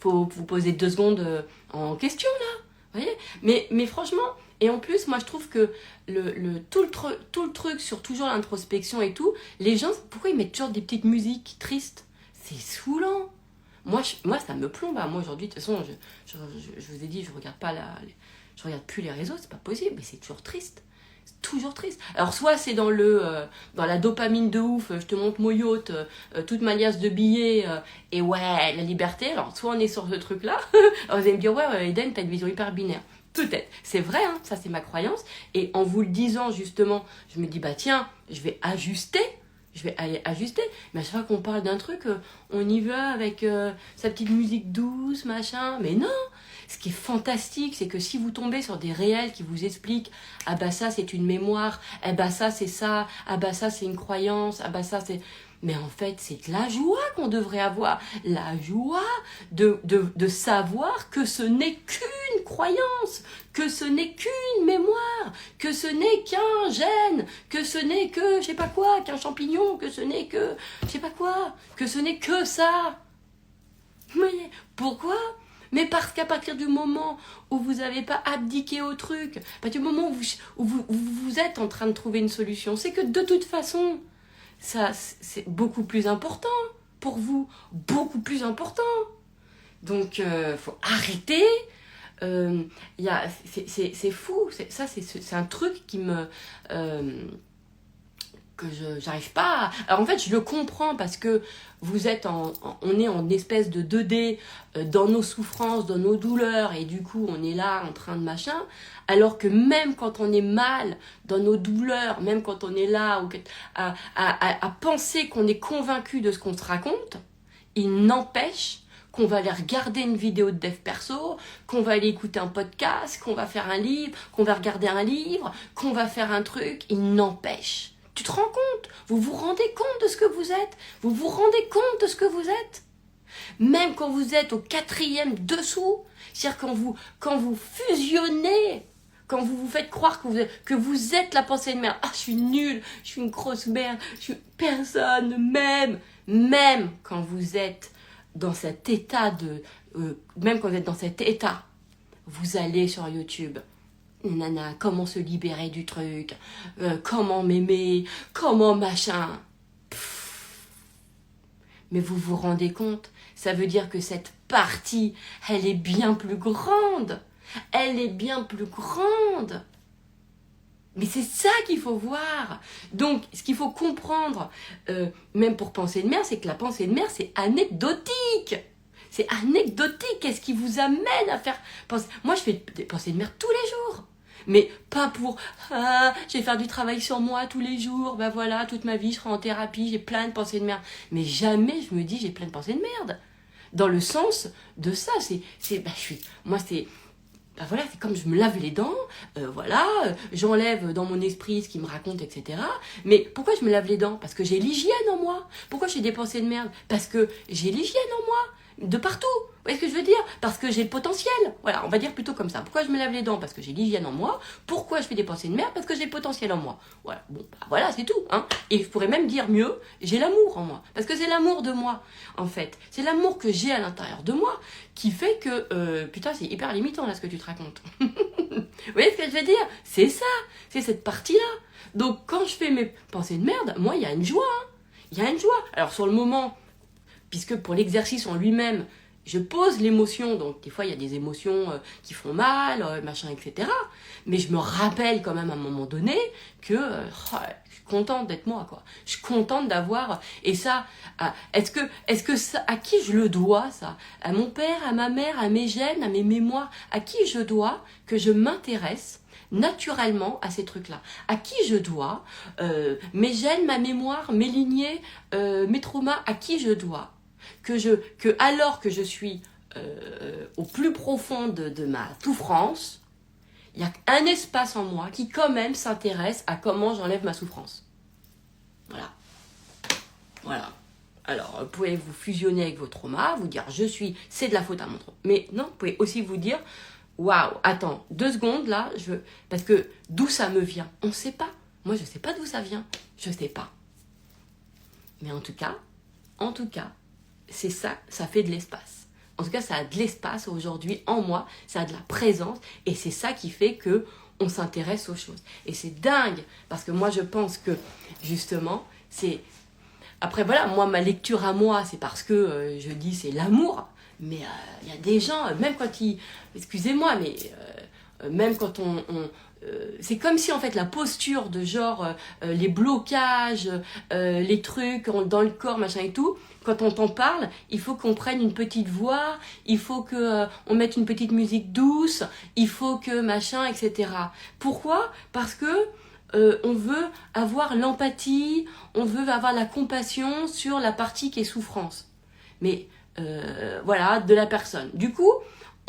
faut vous poser 2 secondes en question là. Vous voyez, mais franchement, et en plus, moi je trouve que tout le truc sur toujours l'introspection et tout, les gens, pourquoi ils mettent toujours des petites musiques tristes? C'est saoulant. Moi ça me plombe. Moi aujourd'hui, de toute façon, je vous ai dit, je regarde plus les réseaux, c'est pas possible, mais c'est toujours triste. Toujours triste. Alors soit c'est dans la dopamine de ouf, je te montre mon yacht, toute ma liasse de billets, et ouais, la liberté. Alors soit on est sur ce truc là, alors vous allez me dire ouais Eden, t'as une vision hyper binaire. Peut-être, c'est vrai, hein, ça c'est ma croyance, et en vous le disant justement, je me dis tiens, je vais aller ajuster, mais à chaque fois qu'on parle d'un truc, on y va avec sa petite musique douce, machin, mais non, ce qui est fantastique, c'est que si vous tombez sur des réels qui vous expliquent « Ah bah ça, c'est une mémoire. Ah bah ça, c'est ça. Ah bah ça, c'est une croyance. Ah bah ça, c'est... » Mais en fait, c'est de la joie qu'on devrait avoir. La joie de savoir que ce n'est qu'une croyance, que ce n'est qu'une mémoire, que ce n'est qu'un gène, que ce n'est que, je sais pas quoi, qu'un champignon, que ce n'est que, je sais pas quoi, que ce n'est que ça. Mais pourquoi ? Mais parce qu'à partir du moment où vous n'avez pas abdiqué au truc, à partir du moment où vous êtes en train de trouver une solution, c'est que de toute façon, ça c'est beaucoup plus important pour vous, beaucoup plus important. Donc, faut arrêter. C'est fou. C'est un truc qui me... que j'arrive pas à... Alors en fait, je le comprends parce que vous êtes on est en espèce de 2D dans nos souffrances, dans nos douleurs, et du coup, on est là en train de machin, alors que même quand on est mal dans nos douleurs, même quand on est là à penser qu'on est convaincu de ce qu'on se raconte, il n'empêche qu'on va aller regarder une vidéo de dev perso, qu'on va aller écouter un podcast, qu'on va faire un livre, qu'on va regarder un livre, qu'on va faire un truc, il n'empêche. Tu te rends compte? Vous vous rendez compte de ce que vous êtes? Vous vous rendez compte de ce que vous êtes? Même quand vous êtes au 4e dessous, c'est-à-dire quand vous fusionnez, quand vous vous faites croire que vous êtes la pensée de merde. Ah, je suis nulle, je suis une grosse merde, personne m'aime. Même quand vous êtes dans cet état vous allez sur YouTube. Nana, comment se libérer du truc, comment m'aimer, comment machin. Mais vous vous rendez compte, ça veut dire que cette partie, elle est bien plus grande. Elle est bien plus grande. Mais c'est ça qu'il faut voir. Donc, ce qu'il faut comprendre, même pour pensée de merde, c'est que la pensée de merde, c'est anecdotique. C'est anecdotique. Qu'est-ce qui vous amène à faire penser... Moi, je fais des pensées de merde tous les jours. Mais pas pour je vais faire du travail sur moi tous les jours, ben voilà, toute ma vie je serai en thérapie, j'ai plein de pensées de merde. Mais jamais je me dis j'ai plein de pensées de merde. Dans le sens de ça, voilà, c'est comme je me lave les dents, j'enlève dans mon esprit ce qui me raconte, etc. Mais pourquoi je me lave les dents? Parce que j'ai l'hygiène en moi. Pourquoi j'ai des pensées de merde? Parce que j'ai l'hygiène en moi. De partout. Vous voyez ce que je veux dire? Parce que j'ai le potentiel. Voilà, on va dire plutôt comme ça. Pourquoi je me lave les dents? Parce que j'ai l'hygiène en moi. Pourquoi je fais des pensées de merde? Parce que j'ai le potentiel en moi. Voilà, bon, voilà, c'est tout. Hein. Et je pourrais même dire mieux, j'ai l'amour en moi. Parce que c'est l'amour de moi, en fait. C'est l'amour que j'ai à l'intérieur de moi qui fait que, putain, c'est hyper limitant là ce que tu te racontes. Vous voyez ce que je veux dire? C'est ça. C'est cette partie-là. Donc, quand je fais mes pensées de merde, moi, il y a une joie. Hein. Il y a une joie. Alors, sur le moment... Puisque pour l'exercice en lui-même, je pose l'émotion, donc des fois il y a des émotions qui font mal, machin, etc. Mais je me rappelle quand même à un moment donné que je suis contente d'être moi, quoi. Je suis contente d'avoir... Et ça, est-ce que ça, à qui je le dois, ça? À mon père, à ma mère, à mes gènes, à mes mémoires? À qui je dois que je m'intéresse naturellement à ces trucs-là? À qui je dois mes gènes, ma mémoire, mes lignées, mes traumas? À qui je dois que alors que je suis au plus profond de ma souffrance, il y a un espace en moi qui quand même s'intéresse à comment j'enlève ma souffrance. Voilà. Voilà. Alors, vous pouvez vous fusionner avec vos traumas, vous dire c'est de la faute à mon trauma. Mais non, vous pouvez aussi vous dire, waouh, attends, 2 secondes là, parce que d'où ça me vient, on ne sait pas. Moi, je ne sais pas d'où ça vient, je ne sais pas. Mais en tout cas, c'est ça, ça fait de l'espace. En tout cas, ça a de l'espace aujourd'hui en moi, ça a de la présence, et c'est ça qui fait que on s'intéresse aux choses. Et c'est dingue, parce que moi, je pense que, justement, c'est... Après, voilà, moi, ma lecture à moi, c'est parce que je dis c'est l'amour, mais il y a des gens, même quand ils... Excusez-moi, mais même quand c'est comme si en fait la posture de genre les blocages, les trucs dans le corps, machin et tout, quand on t'en parle, il faut qu'on prenne une petite voix, il faut que on mette une petite musique douce, il faut que machin, etc. Pourquoi? Parce que on veut avoir l'empathie, on veut avoir la compassion sur la partie qui est souffrance. Mais voilà, de la personne. Du coup,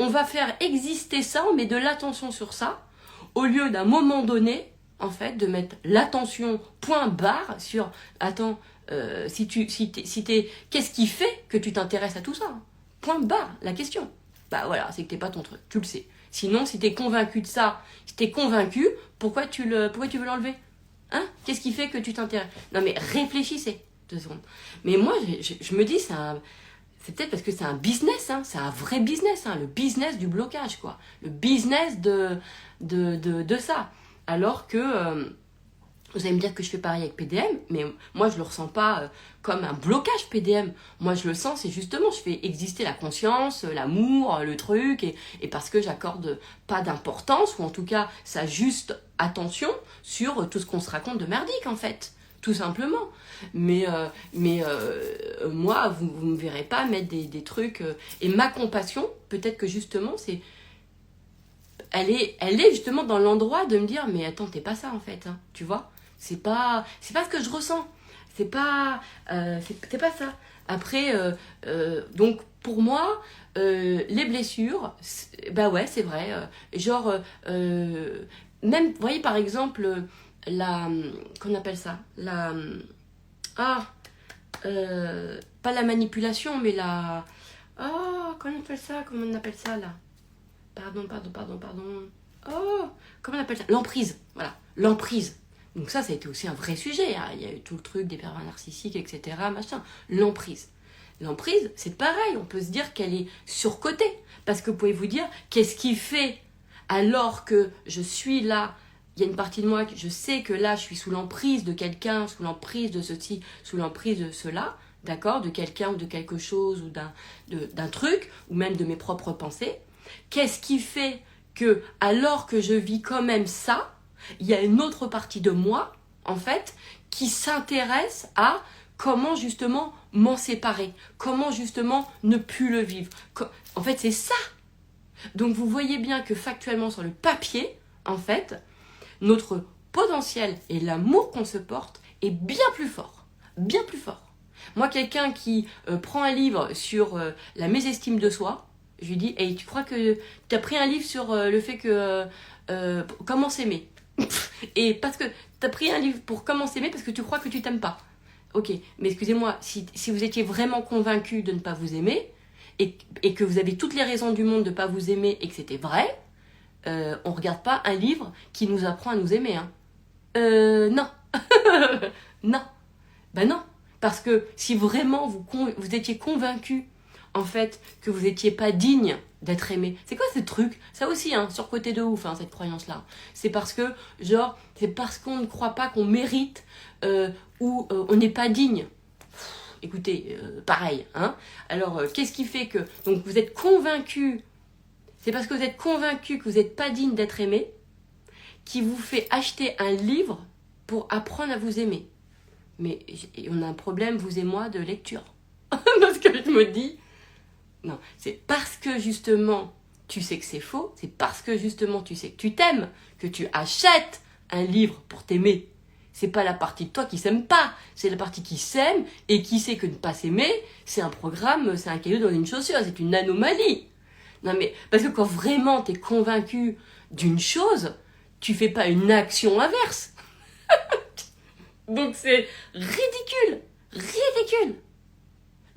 on va faire exister ça, on met de l'attention sur ça, au lieu d'un moment donné, en fait, de mettre l'attention point barre sur, attends, qu'est-ce qui fait que tu t'intéresses à tout ça? Point barre, la question. Bah voilà, c'est que t'es pas ton truc, tu le sais. Sinon, si t'es convaincu de ça, si t'es convaincu, pourquoi tu veux l'enlever? Hein? Qu'est-ce qui fait que tu t'intéresses? Non mais réfléchissez 2 secondes. Mais moi, je me dis, c'est peut-être parce que c'est un business, hein, c'est un vrai business, hein, le business du blocage, quoi. Le business de ça. Alors que, vous allez me dire que je fais pareil avec PDM, mais moi je le ressens pas comme un blocage PDM. Moi je le sens, c'est justement, je fais exister la conscience, l'amour, le truc, et parce que j'accorde pas d'importance, ou en tout cas ça juste attention sur tout ce qu'on se raconte de merdique en fait. Tout simplement. Mais moi, vous me verrez pas mettre des trucs... et ma compassion, peut-être que justement, elle est justement dans l'endroit de me dire, mais attends, t'es pas ça en fait, hein, tu vois, c'est pas ce que je ressens, c'est pas ça. Après, donc pour moi, les blessures, bah ouais, c'est vrai, genre, même, vous voyez par exemple, qu'on appelle ça, pas la manipulation, mais comment on appelle ça là? Pardon. Oh, comment on appelle ça? L'emprise, voilà, l'emprise. Donc ça a été aussi un vrai sujet, hein. Il y a eu tout le truc des pervers narcissiques, etc., machin. L'emprise, c'est pareil, on peut se dire qu'elle est surcotée. Parce que vous pouvez vous dire, qu'est-ce qui fait, alors que je suis là, il y a une partie de moi, je sais que là, je suis sous l'emprise de quelqu'un, sous l'emprise de ceci, sous l'emprise de cela, d'accord, de quelqu'un ou de quelque chose, ou d'un truc, ou même de mes propres pensées. Qu'est-ce qui fait que, alors que je vis quand même ça, il y a une autre partie de moi, en fait, qui s'intéresse à comment justement m'en séparer, comment justement ne plus le vivre. En fait, c'est ça. Donc vous voyez bien que factuellement sur le papier, en fait, notre potentiel et l'amour qu'on se porte est bien plus fort. Bien plus fort. Moi, quelqu'un qui prend un livre sur la mésestime de soi, je lui dis, hey, tu crois que tu as pris un livre sur le fait que... comment s'aimer? Et parce que tu as pris un livre pour comment s'aimer parce que tu crois que tu t'aimes pas. Ok, mais excusez-moi, si vous étiez vraiment convaincu de ne pas vous aimer, et que vous avez toutes les raisons du monde de ne pas vous aimer, et que c'était vrai, on regarde pas un livre qui nous apprend à nous aimer. Hein. Non. Non. Ben non. Parce que si vraiment vous étiez convaincu, en fait, que vous n'étiez pas digne d'être aimé. C'est quoi ce truc? Ça aussi, hein, surcoté de ouf, hein, cette croyance-là. C'est parce que, genre, c'est parce qu'on ne croit pas qu'on mérite ou on n'est pas digne. Écoutez, pareil, hein. Alors, qu'est-ce qui fait que... Donc, vous êtes convaincu, c'est parce que vous êtes convaincu que vous n'êtes pas digne d'être aimé, qui vous fait acheter un livre pour apprendre à vous aimer. Mais on a un problème, vous et moi, de lecture. Parce que je me dis... Non, c'est parce que justement tu sais que c'est faux, c'est parce que justement tu sais que tu t'aimes, que tu achètes un livre pour t'aimer. C'est pas la partie de toi qui s'aime pas, c'est la partie qui s'aime et qui sait que ne pas s'aimer, c'est un programme, c'est un caillou dans une chaussure, c'est une anomalie. Non mais, parce que quand vraiment t'es convaincu d'une chose, tu fais pas une action inverse. Donc c'est ridicule, ridicule.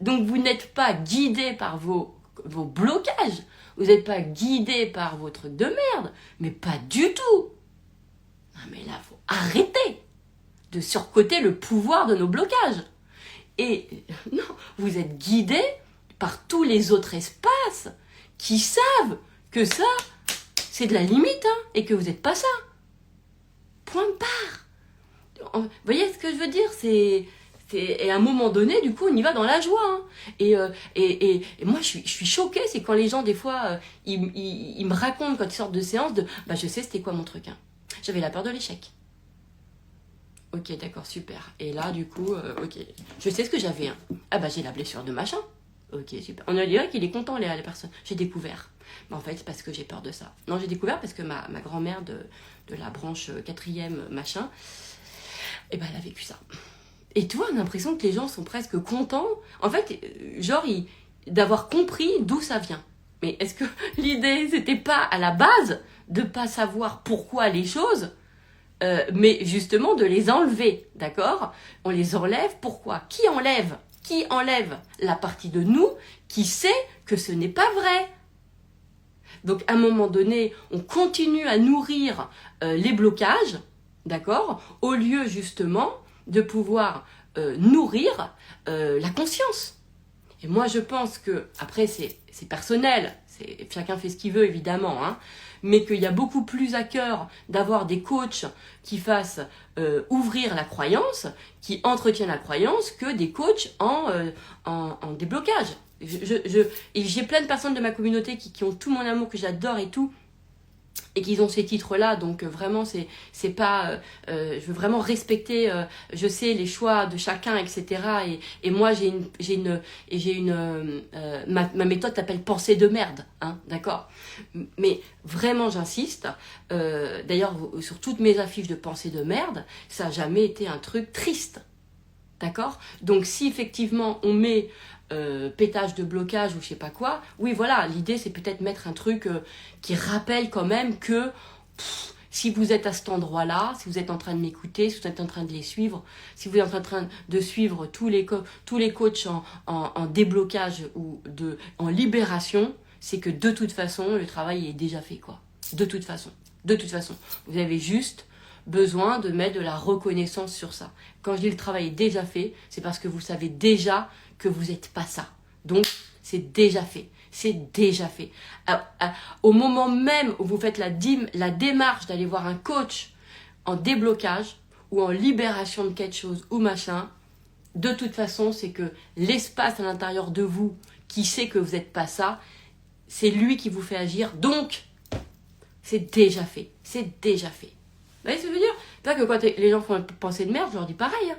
Donc vous n'êtes pas guidé par vos blocages, vous n'êtes pas guidé par vos trucs de merde, mais pas du tout. Non mais là, faut arrêter de surcoter le pouvoir de nos blocages. Et non, vous êtes guidé par tous les autres espaces qui savent que ça, c'est de la limite, hein, et que vous n'êtes pas ça. Point de barre. Vous voyez ce que je veux dire? Et à un moment donné, du coup, on y va dans la joie. Hein. Et moi, je suis choquée, c'est quand les gens, des fois, ils me racontent quand ils sortent de séance bah, je sais c'était quoi mon truc. Hein. J'avais la peur de l'échec. Ok, d'accord, super. Et là, du coup, ok, je sais ce que j'avais. Hein. Ah bah, j'ai la blessure de machin. Ok, super. On a dirait qu'il est content, les personnes. J'ai découvert. Mais en fait, c'est parce que j'ai peur de ça. Non, j'ai découvert parce que ma grand-mère de la branche 4e, machin, eh ben, elle a vécu ça. Et tu vois, on a l'impression que les gens sont presque contents, en fait, genre, d'avoir compris d'où ça vient. Mais est-ce que l'idée, c'était pas à la base de pas savoir pourquoi les choses, mais justement de les enlever, d'accord? On les enlève, pourquoi? Qui enlève? Qui enlève la partie de nous qui sait que ce n'est pas vrai? Donc à un moment donné, on continue à nourrir les blocages, d'accord? Au lieu justement de pouvoir nourrir la conscience. Et moi je pense que, après c'est personnel, chacun fait ce qu'il veut évidemment, hein, mais qu'il y a beaucoup plus à cœur d'avoir des coachs qui fassent ouvrir la croyance, qui entretiennent la croyance, que des coachs en déblocage. Et j'ai plein de personnes de ma communauté qui ont tout mon amour, que j'adore et tout, et qu'ils ont ces titres-là, donc vraiment, c'est pas... je veux vraiment respecter, je sais, les choix de chacun, etc. Et moi, ma méthode s'appelle pensée de merde, hein, d'accord? Mais vraiment, j'insiste. D'ailleurs, sur toutes mes affiches de pensée de merde, ça n'a jamais été un truc triste, d'accord? Donc, si effectivement, on met... pétage de blocage ou je sais pas quoi, oui voilà, l'idée c'est peut-être mettre un truc qui rappelle quand même que si vous êtes à cet endroit-là, si vous êtes en train de m'écouter, si vous êtes en train de les suivre, si vous êtes en train de suivre tous les coachs en déblocage ou en libération, c'est que de toute façon le travail est déjà fait, quoi. De toute façon, vous avez juste besoin de mettre de la reconnaissance sur ça. Quand je dis le travail est déjà fait, c'est parce que vous savez déjà que vous n'êtes pas ça. Donc, c'est déjà fait. C'est déjà fait. Au moment même où vous faites la démarche d'aller voir un coach en déblocage ou en libération de quelque chose ou machin, de toute façon, c'est que l'espace à l'intérieur de vous qui sait que vous n'êtes pas ça, c'est lui qui vous fait agir. Donc, c'est déjà fait. C'est déjà fait. Vous voyez ce que je veux dire? C'est pas que quand les gens font une pensée de merde, je leur dis pareil. Hein.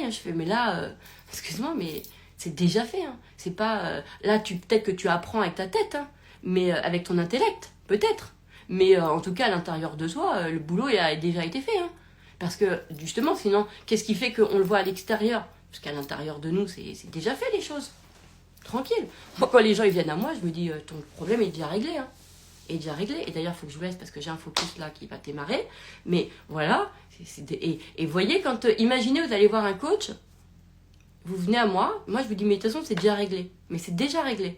Je fais, mais là, excuse-moi, mais c'est déjà fait. Hein. C'est pas... là, peut-être que tu apprends avec ta tête, hein, mais avec ton intellect, peut-être. Mais en tout cas, à l'intérieur de soi, le boulot il a déjà été fait. Hein. Parce que, justement, sinon, qu'est-ce qui fait qu'on le voit à l'extérieur? Parce qu'à l'intérieur de nous, c'est déjà fait, les choses. Tranquille. Moi, quand les gens ils viennent à moi, je me dis, ton problème est déjà réglé. Hein. Est déjà réglé. Et d'ailleurs, il faut que je vous laisse parce que j'ai un focus là qui va démarrer. Mais voilà. Et voyez, quand imaginez, vous allez voir un coach, vous venez à moi je vous dis, mais de toute façon, c'est déjà réglé. Mais c'est déjà réglé.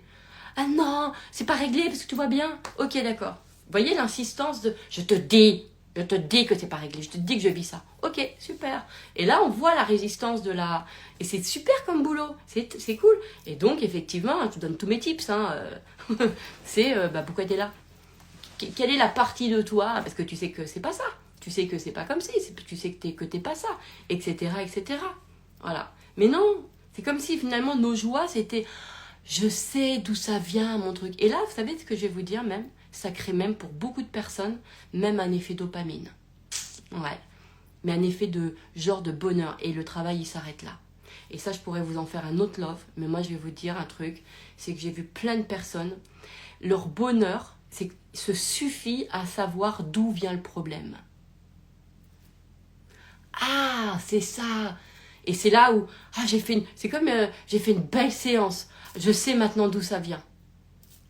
Ah non, c'est pas réglé parce que tu vois bien. Ok, d'accord. Vous voyez l'insistance de, je te dis que c'est pas réglé, je te dis que je vis ça. Ok, super. Et là, on voit la résistance de la... Et c'est super comme boulot, c'est cool. Et donc, effectivement, je te donne tous mes tips. Hein. C'est, pourquoi t'es là? Quelle est la partie de toi? Parce que tu sais que c'est pas ça. Tu sais que c'est pas comme si. Tu sais que t'es pas ça. Etc., etc. Voilà. Mais non, c'est comme si finalement nos joies, c'était... Je sais d'où ça vient, mon truc. Et là, vous savez ce que je vais vous dire même? Ça crée même pour beaucoup de personnes, même un effet dopamine. Ouais. Mais un effet de genre de bonheur. Et le travail, il s'arrête là. Et ça, je pourrais vous en faire un autre love. Mais moi, je vais vous dire un truc. C'est que j'ai vu plein de personnes. Leur bonheur, se suffit à savoir d'où vient le problème. Ah, c'est ça. Et c'est là où, c'est comme, j'ai fait une belle séance. Je sais maintenant d'où ça vient.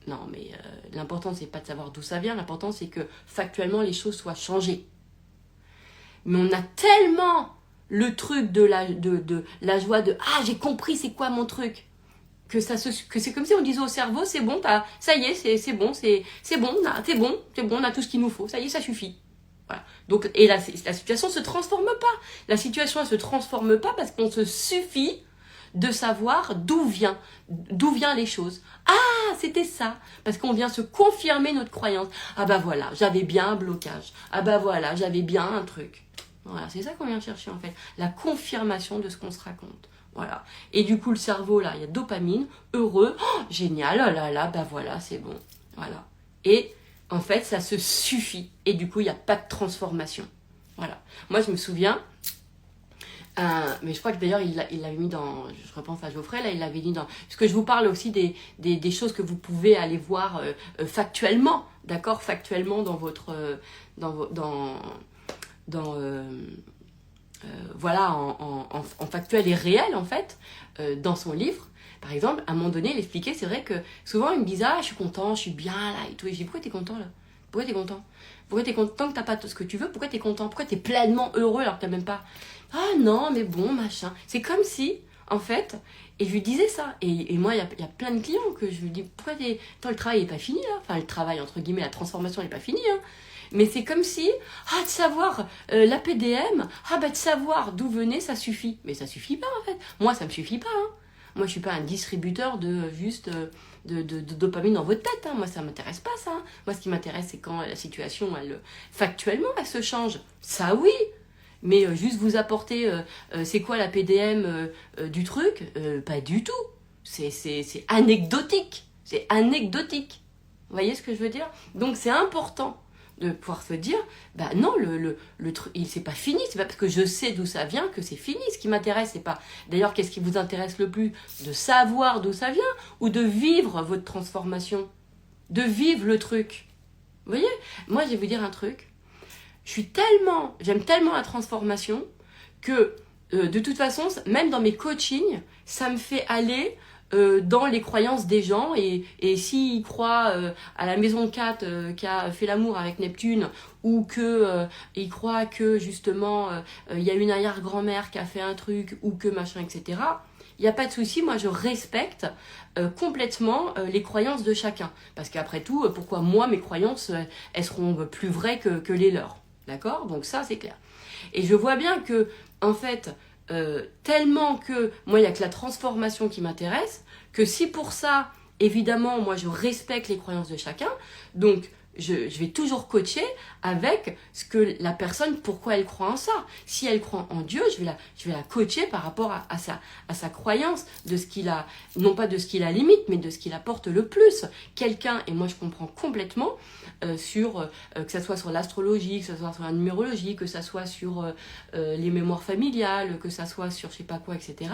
Non, mais l'important, c'est pas de savoir d'où ça vient. L'important, c'est que factuellement, les choses soient changées. Mais on a tellement le truc de la joie de, j'ai compris c'est quoi mon truc. Que c'est comme si on disait au cerveau, c'est bon, ça y est, c'est bon, on a tout ce qu'il nous faut, ça y est, ça suffit. Voilà. Donc, et la situation ne se transforme pas. La situation ne se transforme pas parce qu'on se suffit de savoir d'où viennent les choses. Ah, c'était ça. Parce qu'on vient se confirmer notre croyance. Ah bah voilà, j'avais bien un blocage. Ah bah voilà, j'avais bien un truc. Voilà, c'est ça qu'on vient chercher en fait. La confirmation de ce qu'on se raconte. Voilà. Et du coup, le cerveau, là, il y a dopamine, heureux, génial, oh là là, bah voilà, c'est bon. Voilà. Et en fait, ça se suffit. Et du coup, il n'y a pas de transformation. Voilà. Moi, je me souviens, mais je crois que d'ailleurs, il l'avait mis dans, je repense à Geoffrey, là, il l'avait mis dans, parce que je vous parle aussi des choses que vous pouvez aller voir factuellement, d'accord, factuellement dans votre, voilà, en factuel et réel, en fait, dans son livre. Par exemple, à un moment donné, il expliquait, c'est vrai que souvent il me disait, ah, je suis content, je suis bien là et tout. Et je dis, pourquoi t'es content là? Pourquoi t'es content? Pourquoi t'es content que t'as pas tout ce que tu veux? Pourquoi t'es content? Pourquoi t'es pleinement heureux alors que t'as même pas? Ah non, mais bon, machin. C'est comme si, en fait, et je lui disais ça. Et moi, il y a plein de clients que je lui dis, pourquoi t'es... Attends, le travail n'est pas fini là. Enfin, le travail, entre guillemets, la transformation n'est pas finie. Hein. Mais c'est comme si, de savoir la PDM, de savoir d'où venait, ça suffit. Mais ça suffit pas, en fait. Moi, ça me suffit pas. Hein. Moi, je suis pas un distributeur de juste de dopamine dans votre tête. Hein. Moi, ça m'intéresse pas, ça. Hein. Moi, ce qui m'intéresse, c'est quand la situation, factuellement, elle se change. Ça, oui. Mais juste vous apporter, c'est quoi la PDM du truc? Pas du tout. C'est anecdotique. C'est anecdotique. Vous voyez ce que je veux dire? Donc, c'est important de pouvoir se dire, non, le truc, c'est pas fini, c'est pas parce que je sais d'où ça vient que c'est fini. Ce qui m'intéresse, c'est pas, d'ailleurs, qu'est-ce qui vous intéresse le plus? De savoir d'où ça vient ou de vivre votre transformation? De vivre le truc. Vous voyez? Moi, je vais vous dire un truc. J'aime tellement la transformation que, de toute façon, même dans mes coachings, ça me fait aller dans les croyances des gens et s'ils croient à la maison 4 qui a fait l'amour avec Neptune ou que ils croient que justement il y a une arrière-grand-mère qui a fait un truc ou que machin, etc., il n'y a pas de souci, moi je respecte complètement les croyances de chacun. Parce qu'après tout, pourquoi moi mes croyances elles seront plus vraies que les leurs? D'accord? Donc ça c'est clair. Et je vois bien que en fait tellement que moi il n'y a que la transformation qui m'intéresse, que si pour ça évidemment moi je respecte les croyances de chacun, donc je vais toujours coacher avec ce que la personne, pourquoi elle croit en ça. Si elle croit en Dieu, je vais la coacher par rapport à sa croyance, de ce qu'il a, non pas de ce qu'il a limite, mais de ce qu'il apporte le plus. Quelqu'un, et moi je comprends complètement, sur que ça soit sur l'astrologie, que ça soit sur la numérologie, que ça soit sur les mémoires familiales, que ça soit sur je sais pas quoi, etc.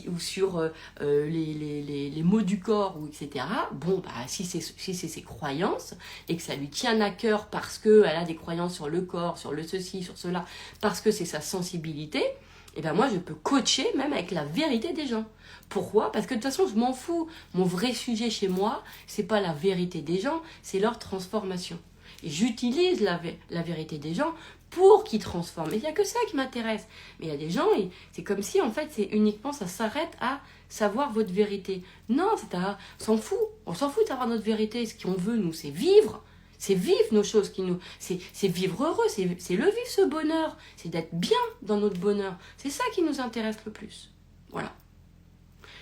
Ou sur les mots du corps, ou etc. Bon, si c'est ses croyances, et que ça lui tient à cœur parce qu'elle a des croyances sur le corps, sur le ceci, sur cela, parce que c'est sa sensibilité, et ben moi je peux coacher même avec la vérité des gens. Pourquoi? Parce que de toute façon je m'en fous. Mon vrai sujet chez moi, c'est pas la vérité des gens, c'est leur transformation. Et j'utilise la vérité des gens pour qu'ils transforment. Et il n'y a que ça qui m'intéresse. Mais il y a des gens, et c'est comme si en fait c'est uniquement, ça s'arrête à savoir votre vérité. Non, on s'en fout. On s'en fout d'avoir notre vérité. Ce qu'on veut, nous, c'est vivre. C'est vivre nos choses c'est vivre heureux, c'est le vivre ce bonheur, c'est d'être bien dans notre bonheur. C'est ça qui nous intéresse le plus. Voilà.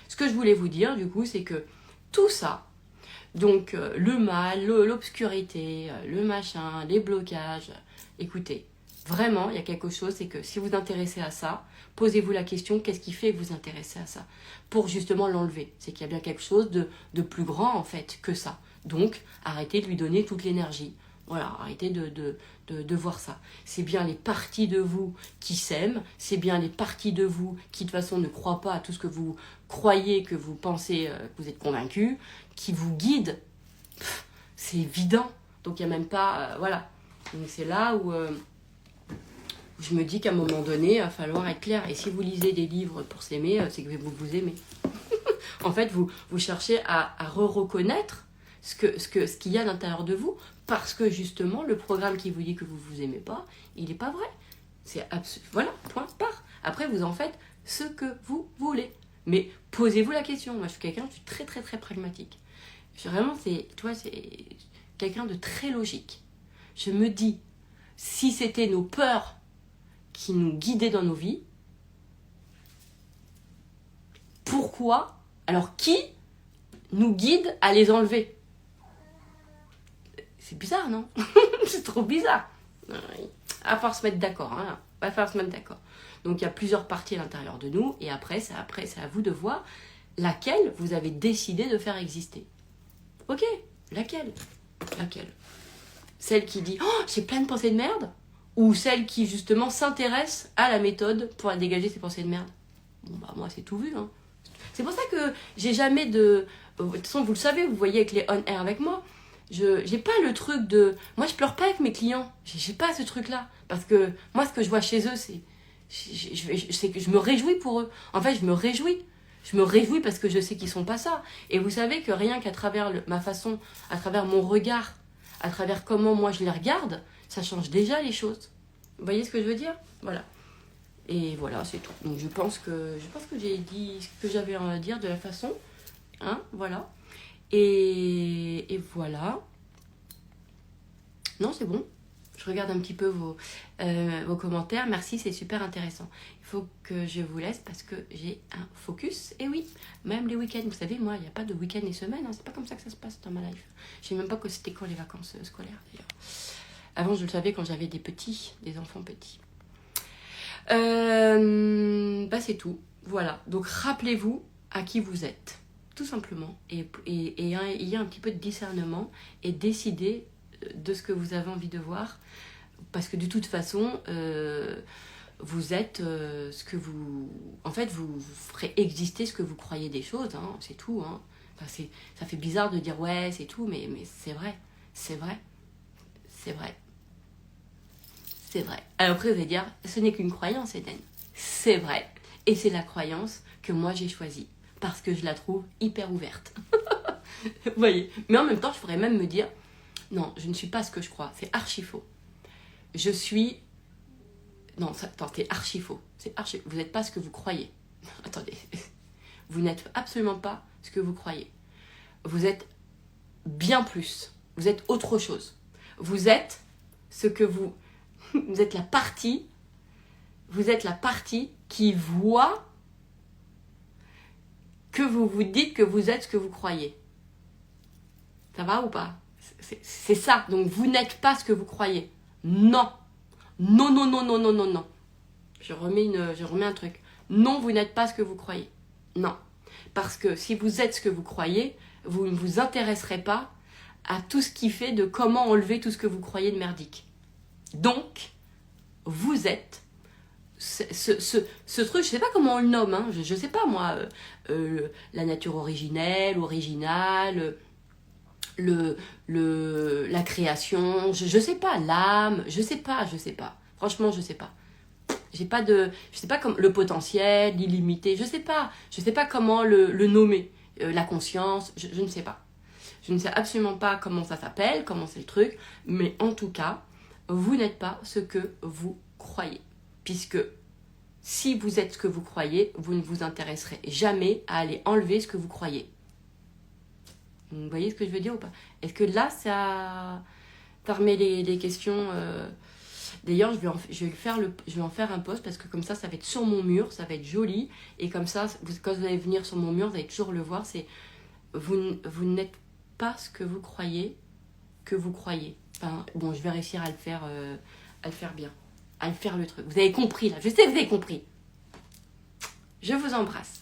Ce que je voulais vous dire, du coup, c'est que tout ça, donc le mal, l'obscurité, le machin, les blocages, écoutez, vraiment, il y a quelque chose, c'est que si vous vous intéressez à ça, posez-vous la question, qu'est-ce qui fait que vous vous intéressez à ça? Pour justement l'enlever. C'est qu'il y a bien quelque chose de plus grand, en fait, que ça. Donc, arrêtez de lui donner toute l'énergie. Voilà, arrêtez de voir ça. C'est bien les parties de vous qui s'aiment, c'est bien les parties de vous qui, de toute façon, ne croient pas à tout ce que vous croyez, que vous pensez, que vous êtes convaincu, qui vous guident. C'est évident. Donc, il n'y a même pas... voilà. Donc, c'est là où je me dis qu'à un moment donné, il va falloir être clair. Et si vous lisez des livres pour s'aimer, c'est que vous vous aimez. En fait, vous cherchez à reconnaître ce qu'il y a à l'intérieur de vous, parce que justement, le programme qui vous dit que vous ne vous aimez pas, il n'est pas vrai. C'est voilà, point, part. Après, vous en faites ce que vous voulez. Mais posez-vous la question. Moi, je suis très, très, très pragmatique. Vraiment, c'est quelqu'un de très logique. Je me dis, si c'était nos peurs qui nous guidaient dans nos vies, pourquoi, alors qui nous guide à les enlever? C'est bizarre, non? C'est trop bizarre. Il va falloir se mettre d'accord. Hein. Il va falloir se mettre d'accord. Donc, il y a plusieurs parties à l'intérieur de nous. Et après, c'est à vous de voir laquelle vous avez décidé de faire exister. Ok, laquelle? Celle qui dit « Oh, j'ai plein de pensées de merde » ou celle qui, justement, s'intéresse à la méthode pour dégager ses pensées de merde? Bon, moi, c'est tout vu. Hein. C'est pour ça que j'ai jamais de... De toute façon, vous le savez, vous voyez avec les on-air avec moi, j'ai pas le truc de... Moi, je pleure pas avec mes clients. J'ai pas ce truc-là. Parce que moi, ce que je vois chez eux, c'est que je me réjouis pour eux. En fait, je me réjouis. Je me réjouis parce que je sais qu'ils sont pas ça. Et vous savez que rien qu'à travers ma façon, à travers mon regard, à travers comment moi je les regarde, ça change déjà les choses. Vous voyez ce que je veux dire? Voilà. Et voilà, c'est tout. Donc je pense que j'ai dit ce que j'avais à dire de la façon. Hein, voilà. Et voilà. Non, c'est bon. Je regarde un petit peu vos commentaires. Merci, c'est super intéressant. Il faut que je vous laisse parce que j'ai un focus. Et oui, même les week-ends. Vous savez, moi, il n'y a pas de week-end et semaines. Hein. C'est pas comme ça que ça se passe dans ma life. Je sais même pas que c'était quand les vacances scolaires, d'ailleurs. Avant, je le savais quand j'avais des enfants petits. C'est tout. Voilà. Donc, rappelez-vous à qui vous êtes. Tout simplement. Et il y a un petit peu de discernement et décider de ce que vous avez envie de voir. Parce que de toute façon, vous êtes ce que vous... En fait, vous ferez exister ce que vous croyez des choses. Hein, c'est tout. Hein. Enfin, ça fait bizarre de dire ouais, c'est tout, mais c'est vrai. C'est vrai. C'est vrai. C'est vrai. Alors après, vous allez dire, ce n'est qu'une croyance, Eden. C'est vrai. Et c'est la croyance que moi j'ai choisie. Parce que je la trouve hyper ouverte. Vous voyez. Mais en même temps, je pourrais même me dire, non, je ne suis pas ce que je crois. C'est archi faux. Je suis... Non, attends, c'est archi faux. Vous n'êtes pas ce que vous croyez. Attendez. Vous n'êtes absolument pas ce que vous croyez. Vous êtes bien plus. Vous êtes autre chose. Vous êtes ce que vous... Vous êtes la partie qui voit que vous vous dites que vous êtes ce que vous croyez. Ça va ou pas? C'est ça. Donc vous n'êtes pas ce que vous croyez. Non. Non, non, non, non, non, non, non. Je remets un truc. Non, vous n'êtes pas ce que vous croyez. Non. Parce que si vous êtes ce que vous croyez, vous ne vous intéresserez pas à tout ce qui fait de comment enlever tout ce que vous croyez de merdique. Donc, vous êtes ce truc, je sais pas comment on le nomme, hein, je sais pas moi, la nature originelle, originale, la création, je sais pas, l'âme, je sais pas, franchement je sais pas. Je sais pas comme le potentiel, l'illimité, je sais pas comment le nommer, la conscience, je ne sais pas. Je ne sais absolument pas comment ça s'appelle, comment c'est le truc, mais en tout cas, vous n'êtes pas ce que vous croyez. Puisque si vous êtes ce que vous croyez, vous ne vous intéresserez jamais à aller enlever ce que vous croyez. Vous voyez ce que je veux dire ou pas? Est-ce que là, ça remet les questions D'ailleurs, je vais en faire un post parce que comme ça va être sur mon mur, ça va être joli. Et comme ça, quand vous allez venir sur mon mur, vous allez toujours le voir. C'est vous n'êtes pas ce que vous croyez que vous croyez. Enfin, bon, je vais réussir à le faire bien. À le faire le truc. Vous avez compris là. Je sais que vous avez compris. Je vous embrasse.